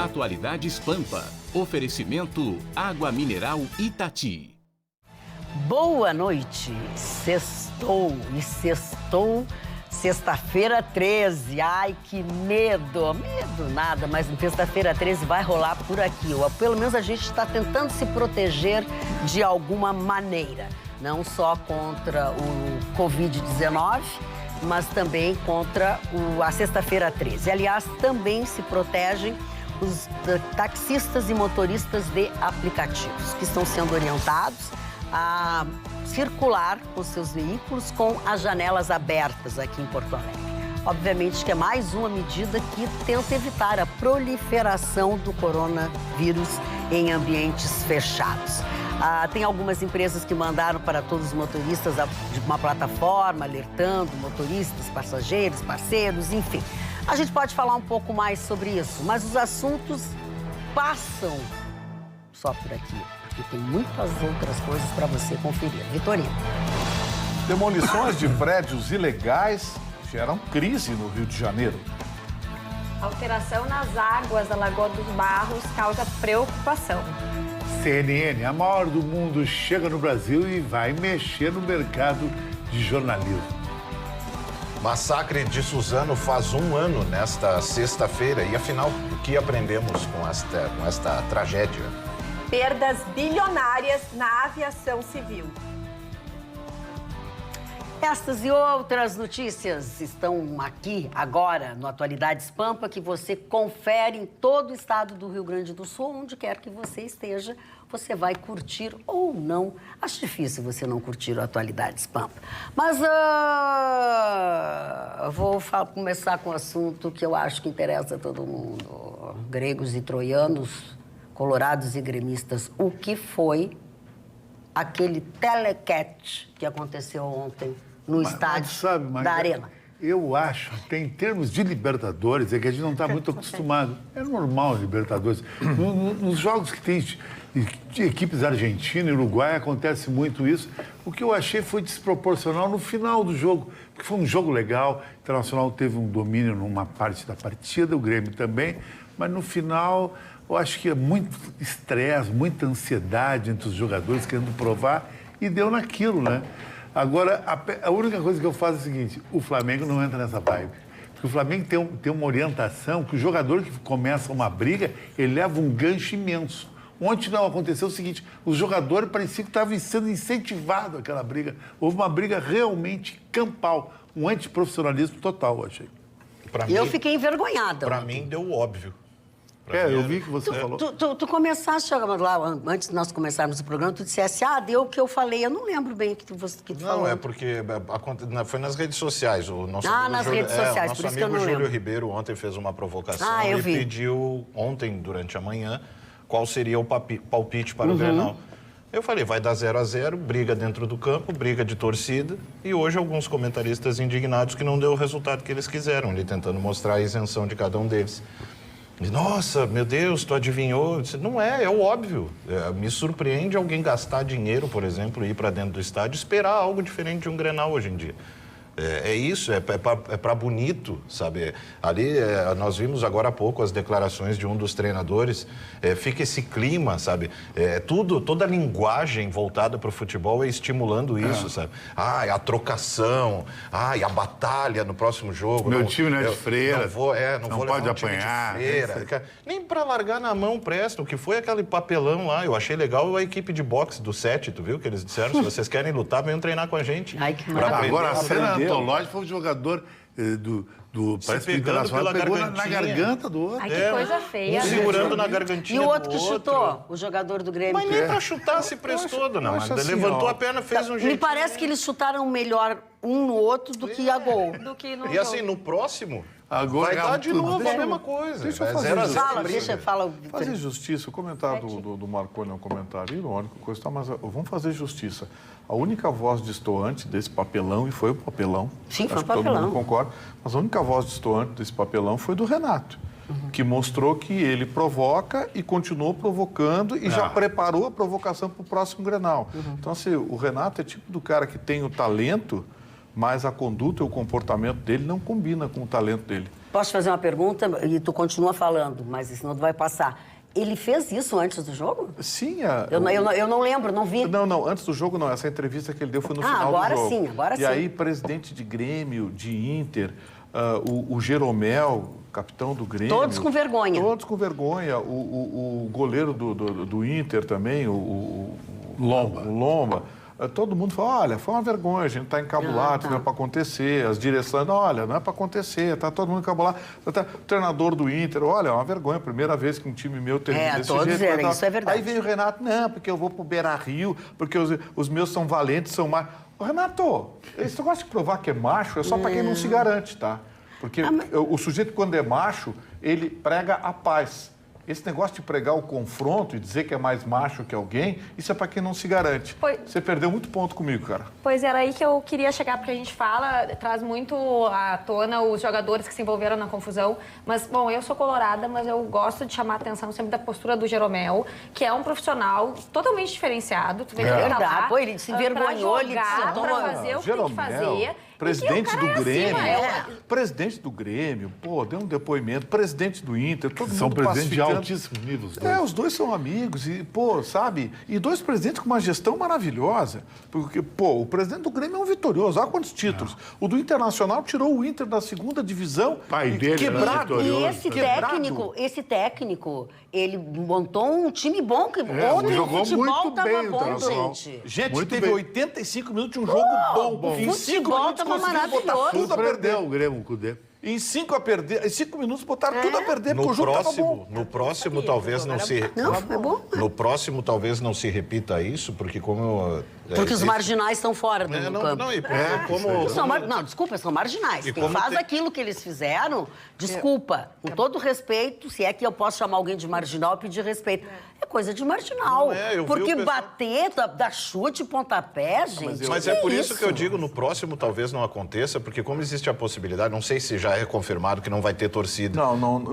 Atualidades Pampa. Oferecimento Água Mineral Itati. Boa noite. Sextou e sextou sexta-feira 13. Ai, que medo. Medo nada, mas sexta-feira 13 vai rolar por aqui. Ou pelo menos a gente está tentando se proteger de alguma maneira. Não só contra o Covid-19, mas também contra a sexta-feira 13. Aliás, também se protegem os taxistas e motoristas de aplicativos, que estão sendo orientados a circular com seus veículos com as janelas abertas aqui em Porto Alegre. Obviamente que é mais uma medida que tenta evitar a proliferação do coronavírus em ambientes fechados. Tem algumas empresas que mandaram para todos os motoristas uma plataforma alertando motoristas, passageiros, parceiros, enfim. A gente pode falar um pouco mais sobre isso, mas os assuntos passam só por aqui, porque tem muitas outras coisas para você conferir. Vitorino. Demolições de prédios ilegais geram crise no Rio de Janeiro. Alteração nas águas da Lagoa dos Barros causa preocupação. CNN, a maior do mundo, chega no Brasil e vai mexer no mercado de jornalismo. Massacre de Suzano faz 1 ano nesta sexta-feira. E afinal, o que aprendemos com esta tragédia? Perdas bilionárias na aviação civil. Estas e outras notícias estão aqui agora no Atualidades Pampa, que você confere em todo o estado do Rio Grande do Sul, onde quer que você esteja, você vai curtir ou não. Acho difícil você não curtir o Atualidades Pampa. Mas eu vou começar com um assunto que eu acho que interessa a todo mundo. Gregos e troianos, colorados e gremistas. O que foi aquele telecat que aconteceu ontem no estádio da Arena? Eu acho, até em termos de Libertadores, é que a gente não está muito acostumado. É normal, Libertadores. Nos jogos que tem de equipes argentinas e Uruguai, acontece muito isso. O que eu achei foi desproporcional no final do jogo, porque foi um jogo legal. O Internacional teve um domínio numa parte da partida, o Grêmio também, mas no final eu acho que é muito estresse, muita ansiedade entre os jogadores querendo provar, e deu naquilo, né? Agora, a única coisa que eu faço é o seguinte: o Flamengo não entra nessa vibe. Porque o Flamengo tem uma orientação que o jogador que começa uma briga, ele leva um gancho imenso. Ontem não aconteceu o seguinte: os jogadores pareciam que estavam sendo incentivados àquela briga. Houve uma briga realmente campal, um antiprofissionalismo total, eu achei. Eu fiquei envergonhada. Para mim, deu óbvio. Eu vi que você falou. Tu começaste lá, antes de nós começarmos o programa, tu dissesse, deu o que eu falei. Eu não lembro bem o que tu falou. Não, é porque foi nas redes sociais. O nosso redes sociais, por isso que eu não lembro. Nosso amigo Júlio Ribeiro ontem fez uma provocação e pediu ontem, durante a manhã, qual seria o palpite para o Grenal. Eu falei, vai dar 0-0, briga dentro do campo, briga de torcida, e hoje alguns comentaristas indignados que não deu o resultado que eles quiseram, ali tentando mostrar a isenção de cada um deles. Nossa, meu Deus, tu adivinhou? Não é o óbvio. Me surpreende alguém gastar dinheiro, por exemplo, ir para dentro do estádio e esperar algo diferente de um Grenal hoje em dia. É isso, é para bonito, sabe? Ali, nós vimos agora há pouco as declarações de um dos treinadores, fica esse clima, sabe? Toda a linguagem voltada para o futebol é estimulando isso, sabe? A trocação, a batalha no próximo jogo. Meu time não é de freira, não vou pode levar um apanhar. Time de freira. Nem para largar na mão presta, o que foi aquele papelão lá. Eu achei legal a equipe de boxe do 7, tu viu? Que eles disseram, se vocês querem lutar, venham treinar com a gente. Ai, que maravilha. Agora a cena antológica foi o jogador parece que o Internacional pegou na garganta do outro. Ai, que coisa feia. Segurando na gargantinha E o outro que chutou, o jogador do Grêmio. Mas nem pra chutar se prestou, dona Magda. assim, levantou a perna, fez um jeito. Me parece que eles chutaram melhor um no outro do que a gol. E assim, no próximo, Agora, vai dar de novo a mesma coisa. Deixa eu fazer 0 a 0. Fala. Fazer justiça, o comentário do Marconi é um comentário irônico, mas vamos fazer justiça. A única voz destoante desse papelão, e foi o papelão, Sim, foi acho o que todo papelão. mundo concorda, mas a única voz destoante desse papelão foi do Renato, que mostrou que ele provoca e continuou provocando e já preparou a provocação para o próximo Grenal. Então, assim, o Renato é tipo do cara que tem o talento, mas a conduta e o comportamento dele não combina com o talento dele. Posso te fazer uma pergunta e tu continua falando, mas senão tu vai passar. Ele fez isso antes do jogo? Sim. Eu não lembro, não vi. Não, antes do jogo não. Essa entrevista que ele deu foi no final agora do jogo. sim, agora sim. E aí, presidente de Grêmio, de Inter, o Jeromel, capitão do Grêmio... Todos com vergonha. Todos com vergonha. O goleiro do Inter também, o Lomba. Todo mundo fala, olha, foi uma vergonha, a gente está encabulado, não é para acontecer. As direções, olha, não é para acontecer, está todo mundo encabulado. O treinador do Inter, olha, é uma vergonha, primeira vez que um time meu termina desse jeito. Eram, isso é verdade. Aí vem o Renato, não, porque eu vou pro Beira-Rio, porque os meus são valentes, são machos. Ô, Renato, esse negócio de provar que é macho é só para quem não se garante, tá? Porque o sujeito, quando é macho, ele prega a paz. Esse negócio de pregar o confronto e dizer que é mais macho que alguém, isso é para quem não se garante. Você perdeu muito ponto comigo, cara. Pois era aí que eu queria chegar, porque a gente traz muito à tona os jogadores que se envolveram na confusão. Mas, bom, eu sou colorada, mas eu gosto de chamar a atenção sempre da postura do Jeromel, que é um profissional totalmente diferenciado. Tu vê que ele tá lá, Pô, ele se envergonhou, ele sentou... Pra fazer o que tem que fazer. Presidente do Grêmio, presidente do Grêmio, pô, deu um depoimento, presidente do Inter, todo mundo são presidentes de pacificando. altíssimos níveis. Os dois. Os dois são amigos e, pô, sabe? E dois presidentes com uma gestão maravilhosa. Porque, pô, o presidente do Grêmio é um vitorioso. Olha quantos títulos. O do Internacional tirou o Inter da segunda divisão. Pai dele quebrado. E esse técnico, ele montou um time bom. Que ontem jogou o futebol muito tava bem, bom, gente. Gente, muito teve bem. 85 minutos de um jogo bom. Em 5 futebol minutos tava conseguiu botar maravilhoso. tudo a perder. Perdeu o Grêmio, o Cudê. Em 5 minutos botaram tudo a perder, porque o jogo estava bom. No próximo, talvez não se... Não, foi bom. No próximo, talvez não se repita isso, porque como... Porque os marginais estão fora do campo. Desculpa, são marginais. Quem faz aquilo que eles fizeram, desculpa, com todo respeito, se é que eu posso chamar alguém de marginal e pedir respeito. É coisa de marginal. Porque bater, dar chute, pontapé, gente... Mas é por isso que eu digo, no próximo talvez não aconteça, porque como existe a possibilidade, não sei se já é confirmado que não vai ter torcida. Não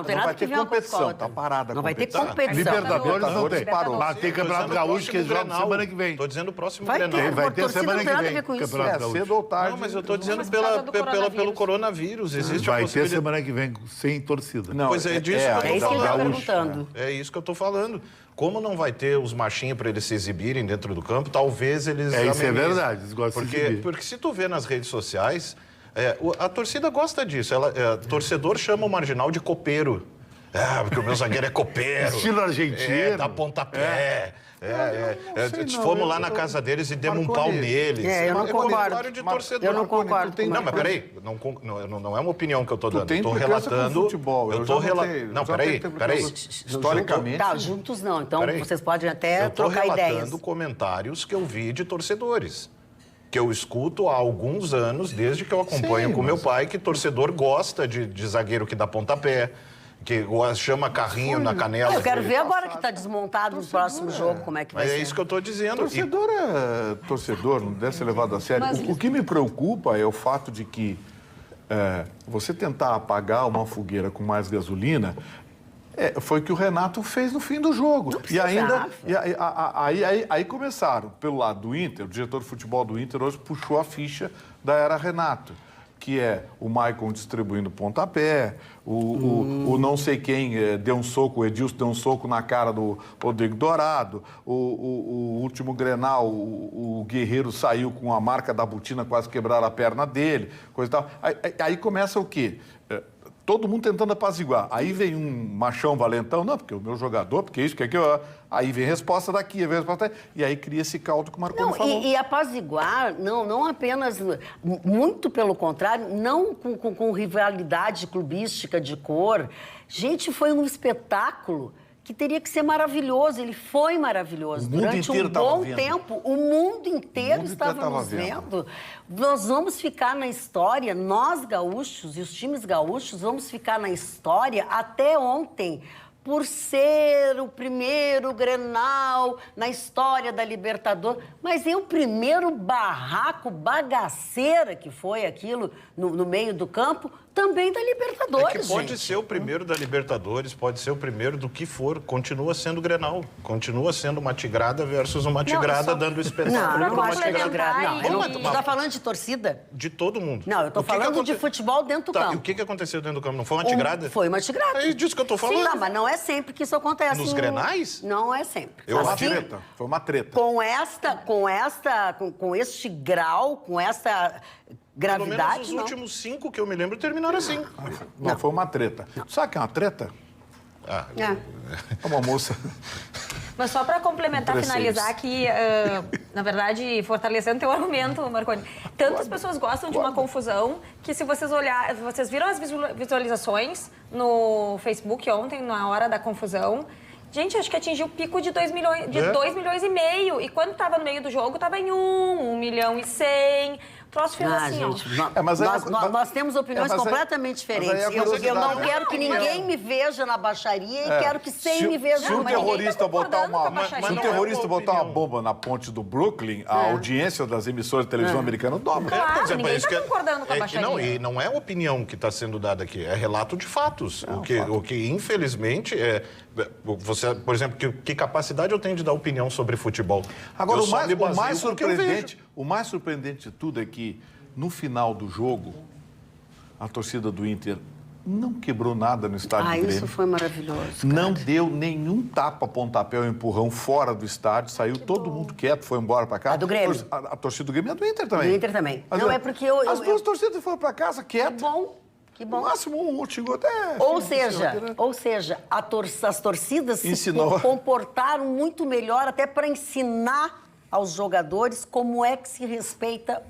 tem nada vai que ter ver uma coisa com a competição, outra. tá parada. Não vai ter competição. Libertadores não tem. Parou. Mas tem Campeonato Gaúcho que joga semana que vem. Tô dizendo o próximo Vai Grenal. ter, Vai ter torcida semana não tem que nada a vem. ver com isso. Campeonato Gaúcho. Cedo ou tarde. Não, mas eu tô dizendo Mas por causa do pelo coronavírus. Existe a Vai ter possibilidade. semana que vem sem torcida. Não, Pois é disso que eu tô É isso que ele está falando. perguntando. É isso que eu tô falando. Como não vai ter os machinhos para eles se exibirem dentro do campo, talvez eles... Isso é amenizem. verdade, eles gostam de se exibir. Porque se tu vê nas redes sociais, a torcida gosta disso. Torcedor chama o marginal de copeiro. Porque o meu zagueiro é copeiro. Estilo argentino. Dá pontapé. Fomos lá na casa deles e demos um pau neles. Eu não concordo. De torcedor. Eu não concordo. Não, mas peraí, não é uma opinião que eu tô dando. tem Estou implicância com relatando. futebol. Eu tô relatando. Não, peraí. Historicamente. Tá, juntos não. Então vocês podem até Eu tô trocar ideias. relatando comentários que eu vi de torcedores. Que eu escuto há alguns anos, desde que eu acompanho com meu pai, que torcedor gosta de zagueiro que dá pontapé, que chama carrinho na canela. Eu quero ver agora que está desmontado no próximo jogo, como é que vai Mas ser. é isso que eu estou dizendo. Torcedor é torcedor, não deve ser levado a sério. O que me preocupa é o fato de que você tentar apagar uma fogueira com mais gasolina foi o que o Renato fez no fim do jogo. E ainda aí começaram, pelo lado do Inter, o diretor de futebol do Inter hoje puxou a ficha da era Renato, que é o Maicon distribuindo pontapé, o não sei quem deu um soco, o Edilson deu um soco na cara do Rodrigo Dourado, o último Grenal, o Guerreiro saiu com a marca da botina, quase quebraram a perna dele, coisa e tal. Aí começa o quê? Todo mundo tentando apaziguar. Aí vem um machão valentão, não, porque o meu jogador, porque isso, porque aquilo. Aí vem resposta daqui, vem resposta daqui, e aí cria esse caldo que o Marconi falou. E apaziguar, não apenas, muito pelo contrário, não com rivalidade clubística de cor. Gente, foi um espetáculo que teria que ser maravilhoso. Ele foi maravilhoso. Durante um bom tempo, o mundo inteiro estava nos vendo. Nós vamos ficar na história, nós gaúchos e os times gaúchos vamos ficar na história até ontem por ser o primeiro Grenal na história da Libertadores. Mas é o primeiro barraco bagaceira que foi aquilo no meio do campo, também da Libertadores. É que pode ser o primeiro da Libertadores, pode ser o primeiro do que for. Continua sendo Grenal. Continua sendo uma tigrada versus uma tigrada dando espetáculo. Não, eu não acho que é tigrada. tigrada. Você está falando de torcida? De todo mundo. Não, eu estou falando de futebol dentro do campo. E o que aconteceu dentro do campo? Não foi uma tigrada? Foi uma tigrada. É disso que eu estou falando. Sim, não, mas não é sempre que isso acontece. Nos Grenais? Não é sempre. Foi uma Assim, treta. Foi uma treta. Com este grau, com esta Pelo gravidade, menos os não. últimos 5 que eu me lembro terminaram assim. Não, foi uma treta. Sabe o que é uma treta? É. É uma moça... Mas só para complementar, Preciso. finalizar aqui, na verdade, fortalecendo teu argumento, Marconi. Tantas pessoas gostam de uma confusão que se vocês olharem, vocês viram as visualizações no Facebook ontem, na hora da confusão. Gente, acho que atingiu o pico de 2 milhões, de 2 milhões e meio. E quando estava no meio do jogo, estava em 1 milhão e 100. O troço ficou assim, gente, ó. nós temos opiniões completamente diferentes. Eu não quero que ninguém me veja na baixaria e quero que 100 me vejam. Se um mas ninguém terrorista tá botar concordando com a baixaria. se um terrorista botar uma bomba na ponte do Brooklyn, a audiência das emissoras de televisão americana dobra. Claro, Por exemplo, ninguém isso tá que concordando com a baixaria. Não, e não é opinião que está sendo dada aqui, é relato de fatos. O que infelizmente, você, por exemplo, que capacidade eu tenho de dar opinião sobre futebol? Agora, Eu o só me baseio mais no que eu vejo. surpreendente de tudo é que, no final do jogo, a torcida do Inter não quebrou nada no estádio do Grêmio. Isso foi maravilhoso. Cara. Não deu nenhum tapa, pontapé ou empurrão fora do estádio. Saiu todo mundo quieto, foi embora para casa. A do Grêmio. A torcida do Grêmio é do Inter também. Do Inter também. Não, é porque eu... As duas torcidas foram para casa quietas. Que No bom. máximo um chegou até... Ou seja, as torcidas Ensinou. se comportaram muito melhor até para ensinar aos jogadores como é que se respeita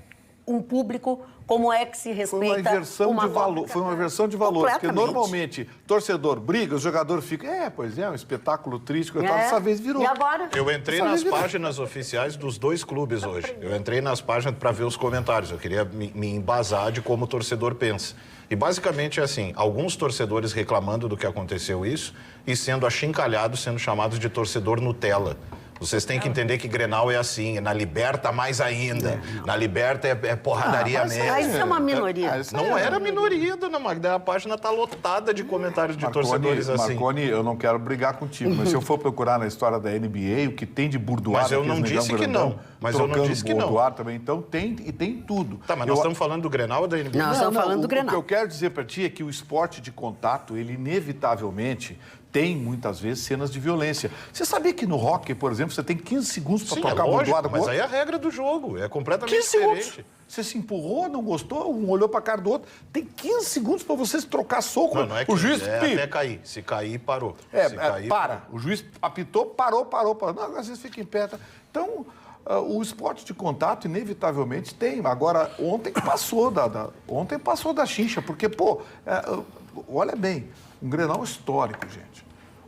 um público, como é que se respeita Foi uma inversão uma de valor. Copa. Foi uma inversão de valor. Porque Completamente. normalmente, torcedor briga, o jogador fica... pois é, um espetáculo triste. Dessa vez virou. E agora? Eu entrei Dessa nas vez virou. páginas oficiais dos dois clubes hoje. Eu entrei nas páginas para ver os comentários. Eu queria me embasar de como o torcedor pensa. E basicamente é assim, alguns torcedores reclamando do que aconteceu isso e sendo achincalhados, sendo chamados de torcedor Nutella. Vocês têm que entender que Grenal é assim, na Liberta mais ainda. Na Liberta é porradaria mesmo. Mas isso é uma minoria. Não era minoria, dona Magda. A página está lotada de comentários de torcedores assim. Marconi, eu não quero brigar contigo, mas se eu for procurar na história da NBA, o que tem de burdoar... Mas eu não disse que não. Mas eu não disse que não. Burdoar também, então tem tudo. Tá, mas nós estamos falando do Grenal ou da NBA? Não, estamos falando do Grenal. O que eu quero dizer para ti é que o esporte de contato, ele inevitavelmente tem, muitas vezes, cenas de violência. Você sabia que no hóquei, por exemplo, você tem 15 segundos para tocar lógico, bordoada com o mas outro? aí é a regra do jogo, é completamente 15 segundos. diferente. Você se empurrou, não gostou, um olhou para a cara do outro. Tem 15 segundos para vocês trocar soco. Não é que o juiz até cair. Se cair, parou. Se cair, para. O juiz apitou, parou. Não, às vezes fica em pé. Tá? Então, o esporte de contato, inevitavelmente, tem. Agora, ontem passou da chincha, porque, olha bem, um Grenal histórico, gente.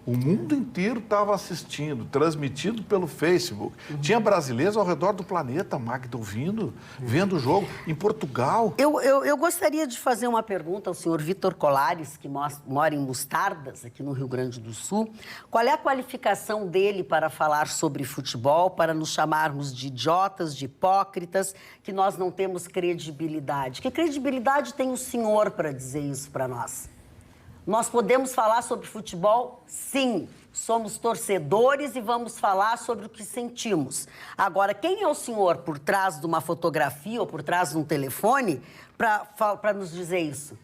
O mundo inteiro estava assistindo, transmitido pelo Facebook. Tinha brasileiros ao redor do planeta, Magda, ouvindo, vendo o jogo. Em Portugal. Eu gostaria de fazer uma pergunta ao senhor Vitor Colares, que mora em Mostardas, aqui no Rio Grande do Sul. Qual é a qualificação dele para falar sobre futebol, para nos chamarmos de idiotas, de hipócritas, que nós não temos credibilidade? Que credibilidade tem o senhor para dizer isso para nós? Nós podemos falar sobre futebol, sim. Somos torcedores e vamos falar sobre o que sentimos. Agora, quem é o senhor por trás de uma fotografia ou por trás de um telefone para nos dizer isso?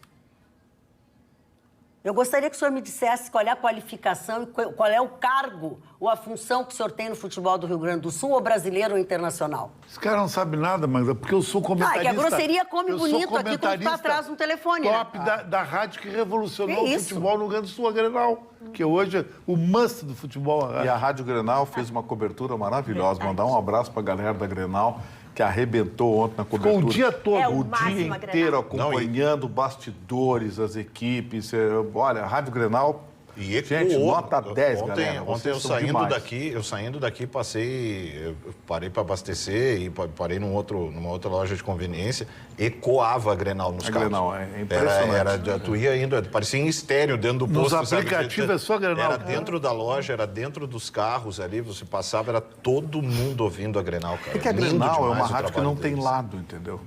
Eu gostaria que o senhor me dissesse qual é a qualificação e qual é o cargo ou a função que o senhor tem no futebol do Rio Grande do Sul, ou brasileiro ou internacional. Esse cara não sabe nada, Magda, porque eu sou comentarista. Que a grosseria come bonito aqui quando está atrás de um telefone. Top da rádio que revolucionou o futebol no Rio Grande do Sul, a Grenal. Que hoje é o must do futebol. E a Rádio Grenal fez uma cobertura maravilhosa. Mandar um abraço para a galera da Grenal, que arrebentou ontem na cobertura. Ficou o dia todo. O dia inteiro acompanhando bastidores, as equipes. Olha, a Rádio Grenal E Gente, nota 10, galera. Ontem eu saindo daqui, eu parei para abastecer e parei numa outra loja de conveniência, ecoava a Grenal nos carros. Grenal, é impressionante. Tu ia indo, parecia em estéreo dentro do posto. Nos aplicativos é só Grenal. Era dentro da loja, era dentro dos carros ali, você passava, era todo mundo ouvindo a Grenal, cara. É que a Grenal é uma rádio que não tem lado, entendeu?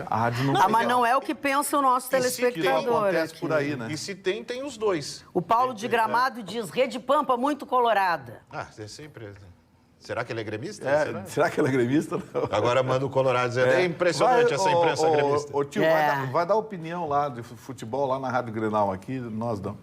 A rádio não tem mas não é o que pensa o nosso telespectador. Acontece por aí, né? E se tem os dois. O Paulo de Gramado diz, Rede Pampa muito colorada. É sempre... Será que ele é gremista? Será que ele é gremista? Não. Agora manda o Colorado dizendo, é impressionante essa imprensa gremista. Ô tio, vai dar opinião lá de futebol lá na Rádio Grenal aqui, nós não.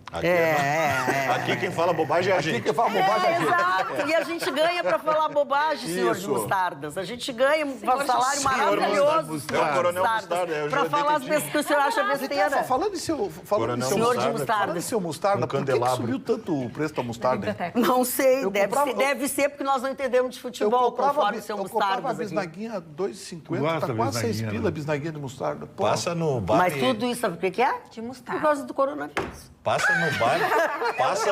Aqui quem fala bobagem é a gente. Aqui quem fala bobagem é a gente. Exato, e a gente ganha para falar bobagem, senhor de Mostardas. A gente ganha um salário maravilhoso, senhor Coronel Mostarda. Para falar as coisas que o senhor acha besteira. Falando em seu Mostarda, por que subiu tanto o preço da mostarda? Não sei, deve ser porque nós não entendemos de futebol. Eu comprava a bisnaguinha 2,50, tá quase 6 pila a bisnaguinha de mostarda. Pô. Passa no bar. Mas tudo isso, sabe o que é? De mostarda. Por causa do coronavírus. Passa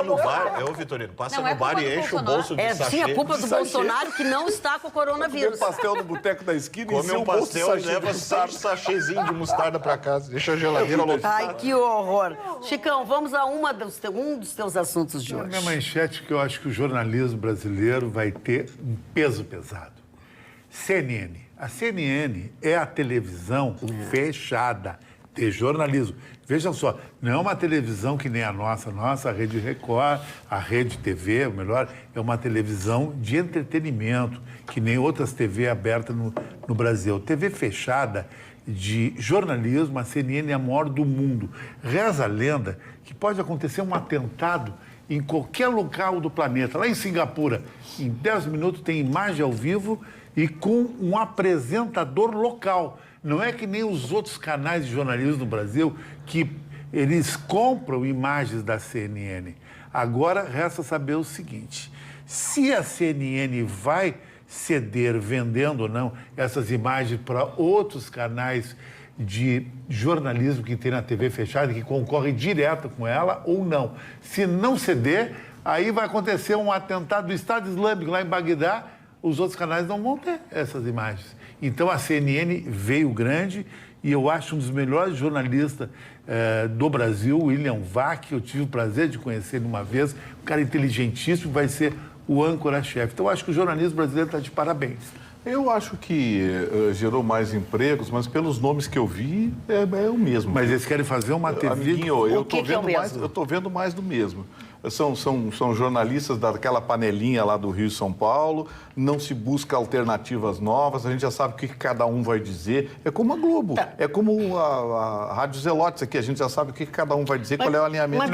no bar, Vitorino, passa no bar e enche o bolso de sachê. Sim, a culpa do Bolsonaro que não está com o coronavírus. Come pastel no boteco da esquina e come um pastel e leva 6 sachêzinhos de mostarda pra casa, deixa a geladeira lotada. Ai, que horror. Chicão, vamos a um dos teus assuntos de hoje. A minha manchete que eu acho que o jornalismo brasileiro vai ter um peso pesado. CNN. A CNN é a televisão fechada de jornalismo. Vejam só, não é uma televisão que nem a nossa a Rede Record, a Rede TV, o melhor, é uma televisão de entretenimento, que nem outras TV abertas no Brasil. TV fechada de jornalismo, a CNN é a maior do mundo. Reza a lenda que pode acontecer um atentado em qualquer local do planeta. Lá em Singapura, em 10 minutos tem imagem ao vivo e com um apresentador local. Não é que nem os outros canais de jornalismo no Brasil que eles compram imagens da CNN. Agora, resta saber o seguinte, se a CNN vai ceder, vendendo ou não, essas imagens para outros canais de jornalismo que tem na TV fechada, que concorrem direto com ela ou não. Se não ceder, aí vai acontecer um atentado do Estado Islâmico lá em Bagdá, os outros canais não vão ter essas imagens. Então a CNN veio grande e eu acho um dos melhores jornalistas do Brasil, William Vac, eu tive o prazer de conhecer ele uma vez, um cara inteligentíssimo, vai ser o âncora-chefe. Então eu acho que o jornalismo brasileiro está de parabéns. Eu acho que gerou mais empregos, mas pelos nomes que eu vi, é o mesmo. Mas eles querem fazer uma TV... Amiguinho, eu estou vendo mais do mesmo. São jornalistas daquela panelinha lá do Rio e São Paulo, não se busca alternativas novas, a gente já sabe o que cada um vai dizer. É como a Globo, é como a Rádio Zelotes aqui, a gente já sabe o que cada um vai dizer, qual é o alinhamento.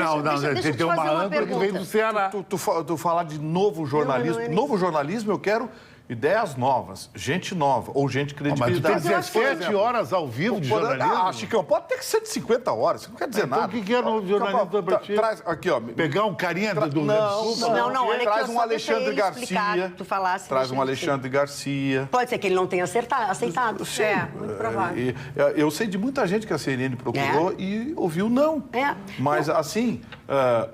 Deixa tem uma âncora que vem do Ceará. Tu falar de novo jornalismo, novo jornalismo eu quero... Ideias novas, gente nova ou gente credibilidade. Mas tu tem 17 horas ao vivo de jornalismo? Chicão, pode ter que ser de 50 horas, isso não quer dizer nada. Então o que é novo jornalismo para ti? Aqui, ó. Pegar um carinha do Sul? Não, olha traz aqui, um Alexandre Garcia. Tu falasse, traz um Alexandre Garcia. Pode ser que ele não tenha aceitado. Sim. Muito provável. Eu sei de muita gente que a CNN procurou e ouviu não. Mas, assim,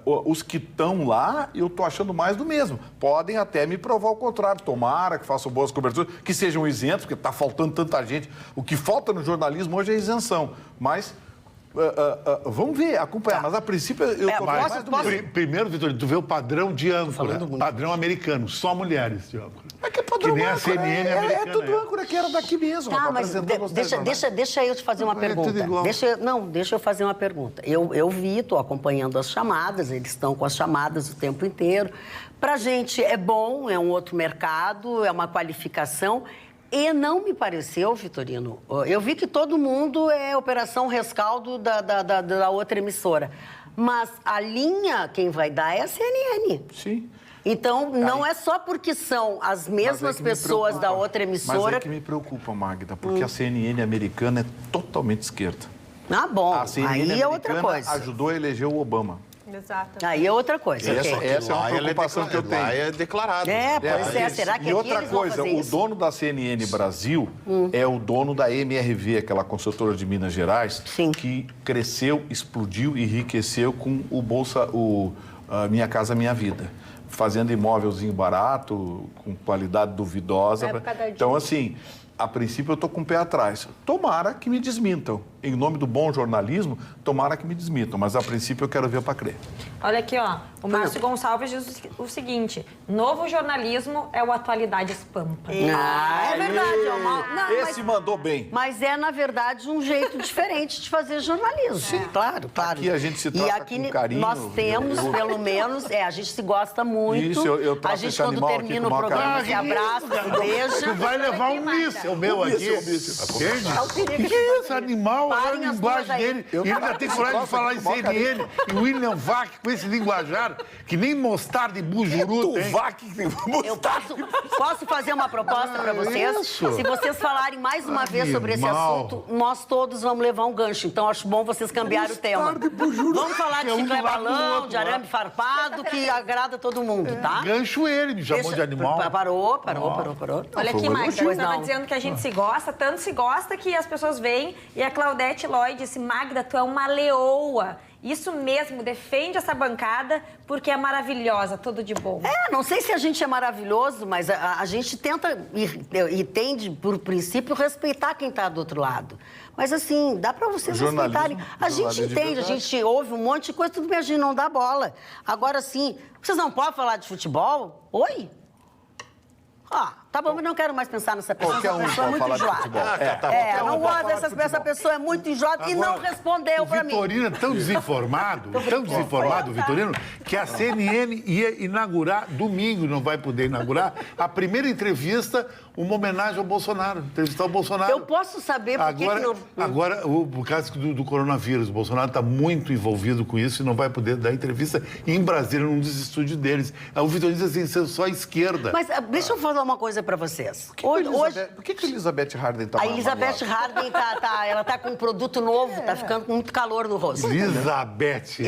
os que estão lá, eu tô achando mais do mesmo. Podem até me provar o contrário. Tomara que façam boas coberturas, que sejam isentos, porque está faltando tanta gente. O que falta no jornalismo hoje é isenção. Mas vamos ver, acompanhar. Mas a princípio eu tô mais do mesmo. Primeiro, Vitor, tu vê o padrão de âncora, padrão americano, só mulheres de âncora. É que é padrão que nem a CNN americana. É tudo âncora que era daqui mesmo. Tá, mas deixa eu te fazer uma pergunta. Deixa eu fazer uma pergunta. Eu vi, estou acompanhando as chamadas, eles estão com as chamadas o tempo inteiro. Pra gente é bom, é um outro mercado, é uma qualificação. E não me pareceu, Vitorino, eu vi que todo mundo é operação rescaldo da outra emissora. Mas a linha, quem vai dar é a CNN. Sim. Então, não é só porque são as mesmas pessoas da outra emissora... Mas é que me preocupa, Magda, porque a CNN americana é totalmente esquerda. Ah, bom, a CNN aí é outra coisa. Ajudou a eleger o Obama. Exato. Aí é outra coisa. Essa é uma preocupação que eu tenho. Lá é declarado. Pois é. Será que e outra coisa, o dono da CNN Brasil é o dono da MRV, aquela consultora de Minas Gerais, que cresceu, explodiu, enriqueceu com o Minha Casa Minha Vida. Fazendo imóvelzinho barato, com qualidade duvidosa. Então, assim, a princípio eu estou com o pé atrás. Tomara que me desmintam. Em nome do bom jornalismo, tomara que me desmintam. Mas, a princípio, eu quero ver para crer. Olha aqui, ó. O Márcio Gonçalves diz o seguinte: novo jornalismo é o Atualidades Pampa. É verdade. Esse mandou bem. Mas é, na verdade, um jeito diferente de fazer jornalismo. Sim, claro. Aqui a gente se trata com carinho. Nós temos, pelo menos, a gente se gosta muito. Isso, eu trato a gente, esse quando animal termina aqui o com programa, maior se abraça, se beija. Tu vai levar um míssil meu aqui. O Que é esse animal? Olha a Parem as linguagem duas aí. dele. E ainda tem coragem de falar em CNN. E o William Vac com esse linguajar, que nem mostarda e bujuru tem. Eu posso fazer uma proposta para vocês? isso. Se vocês falarem mais uma vez sobre esse assunto, nós todos vamos levar um gancho. Então, acho bom vocês cambiarem o tema. Vamos falar de chiclete balão, de arame farpado, que agrada todo mundo, tá? Gancho ele, me chamou de animal. Parou. Olha aqui, Magda, eu estava não. dizendo que a gente se gosta, tanto se gosta que as pessoas veem. E a Claudete Lloyd disse: Magda, tu é uma leoa. Isso mesmo, defende essa bancada porque é maravilhosa, tudo de bom. Não sei se a gente é maravilhoso, mas a gente tenta e tende, por princípio, respeitar quem está do outro lado. Mas, assim, dá para vocês respeitarem. A gente entende, a gente ouve um monte de coisa, tudo bem, a gente não dá bola. Agora, assim, vocês não podem falar de futebol? Oi? Tá bom, mas não quero mais pensar nessa pessoa. Qualquer um essa pessoa é pode muito falar de enjoada. futebol. Não gosto essa pessoa, é muito enjoada e não respondeu para mim. O Vitorino é tão desinformado, o Vitorino, que a CNN ia inaugurar, domingo não vai poder inaugurar, a primeira entrevista, uma homenagem ao Bolsonaro, entrevistar o Bolsonaro. Eu posso saber por que não... Agora, por causa do coronavírus, o Bolsonaro está muito envolvido com isso e não vai poder dar entrevista em Brasília, num dos estúdios deles. O Vitorino diz assim, você só à esquerda. Mas deixa eu falar uma coisa para vocês. Por que a Elizabeth Harden está A Elizabeth Harden ela tá com um produto novo, tá ficando com muito calor no rosto. Elizabeth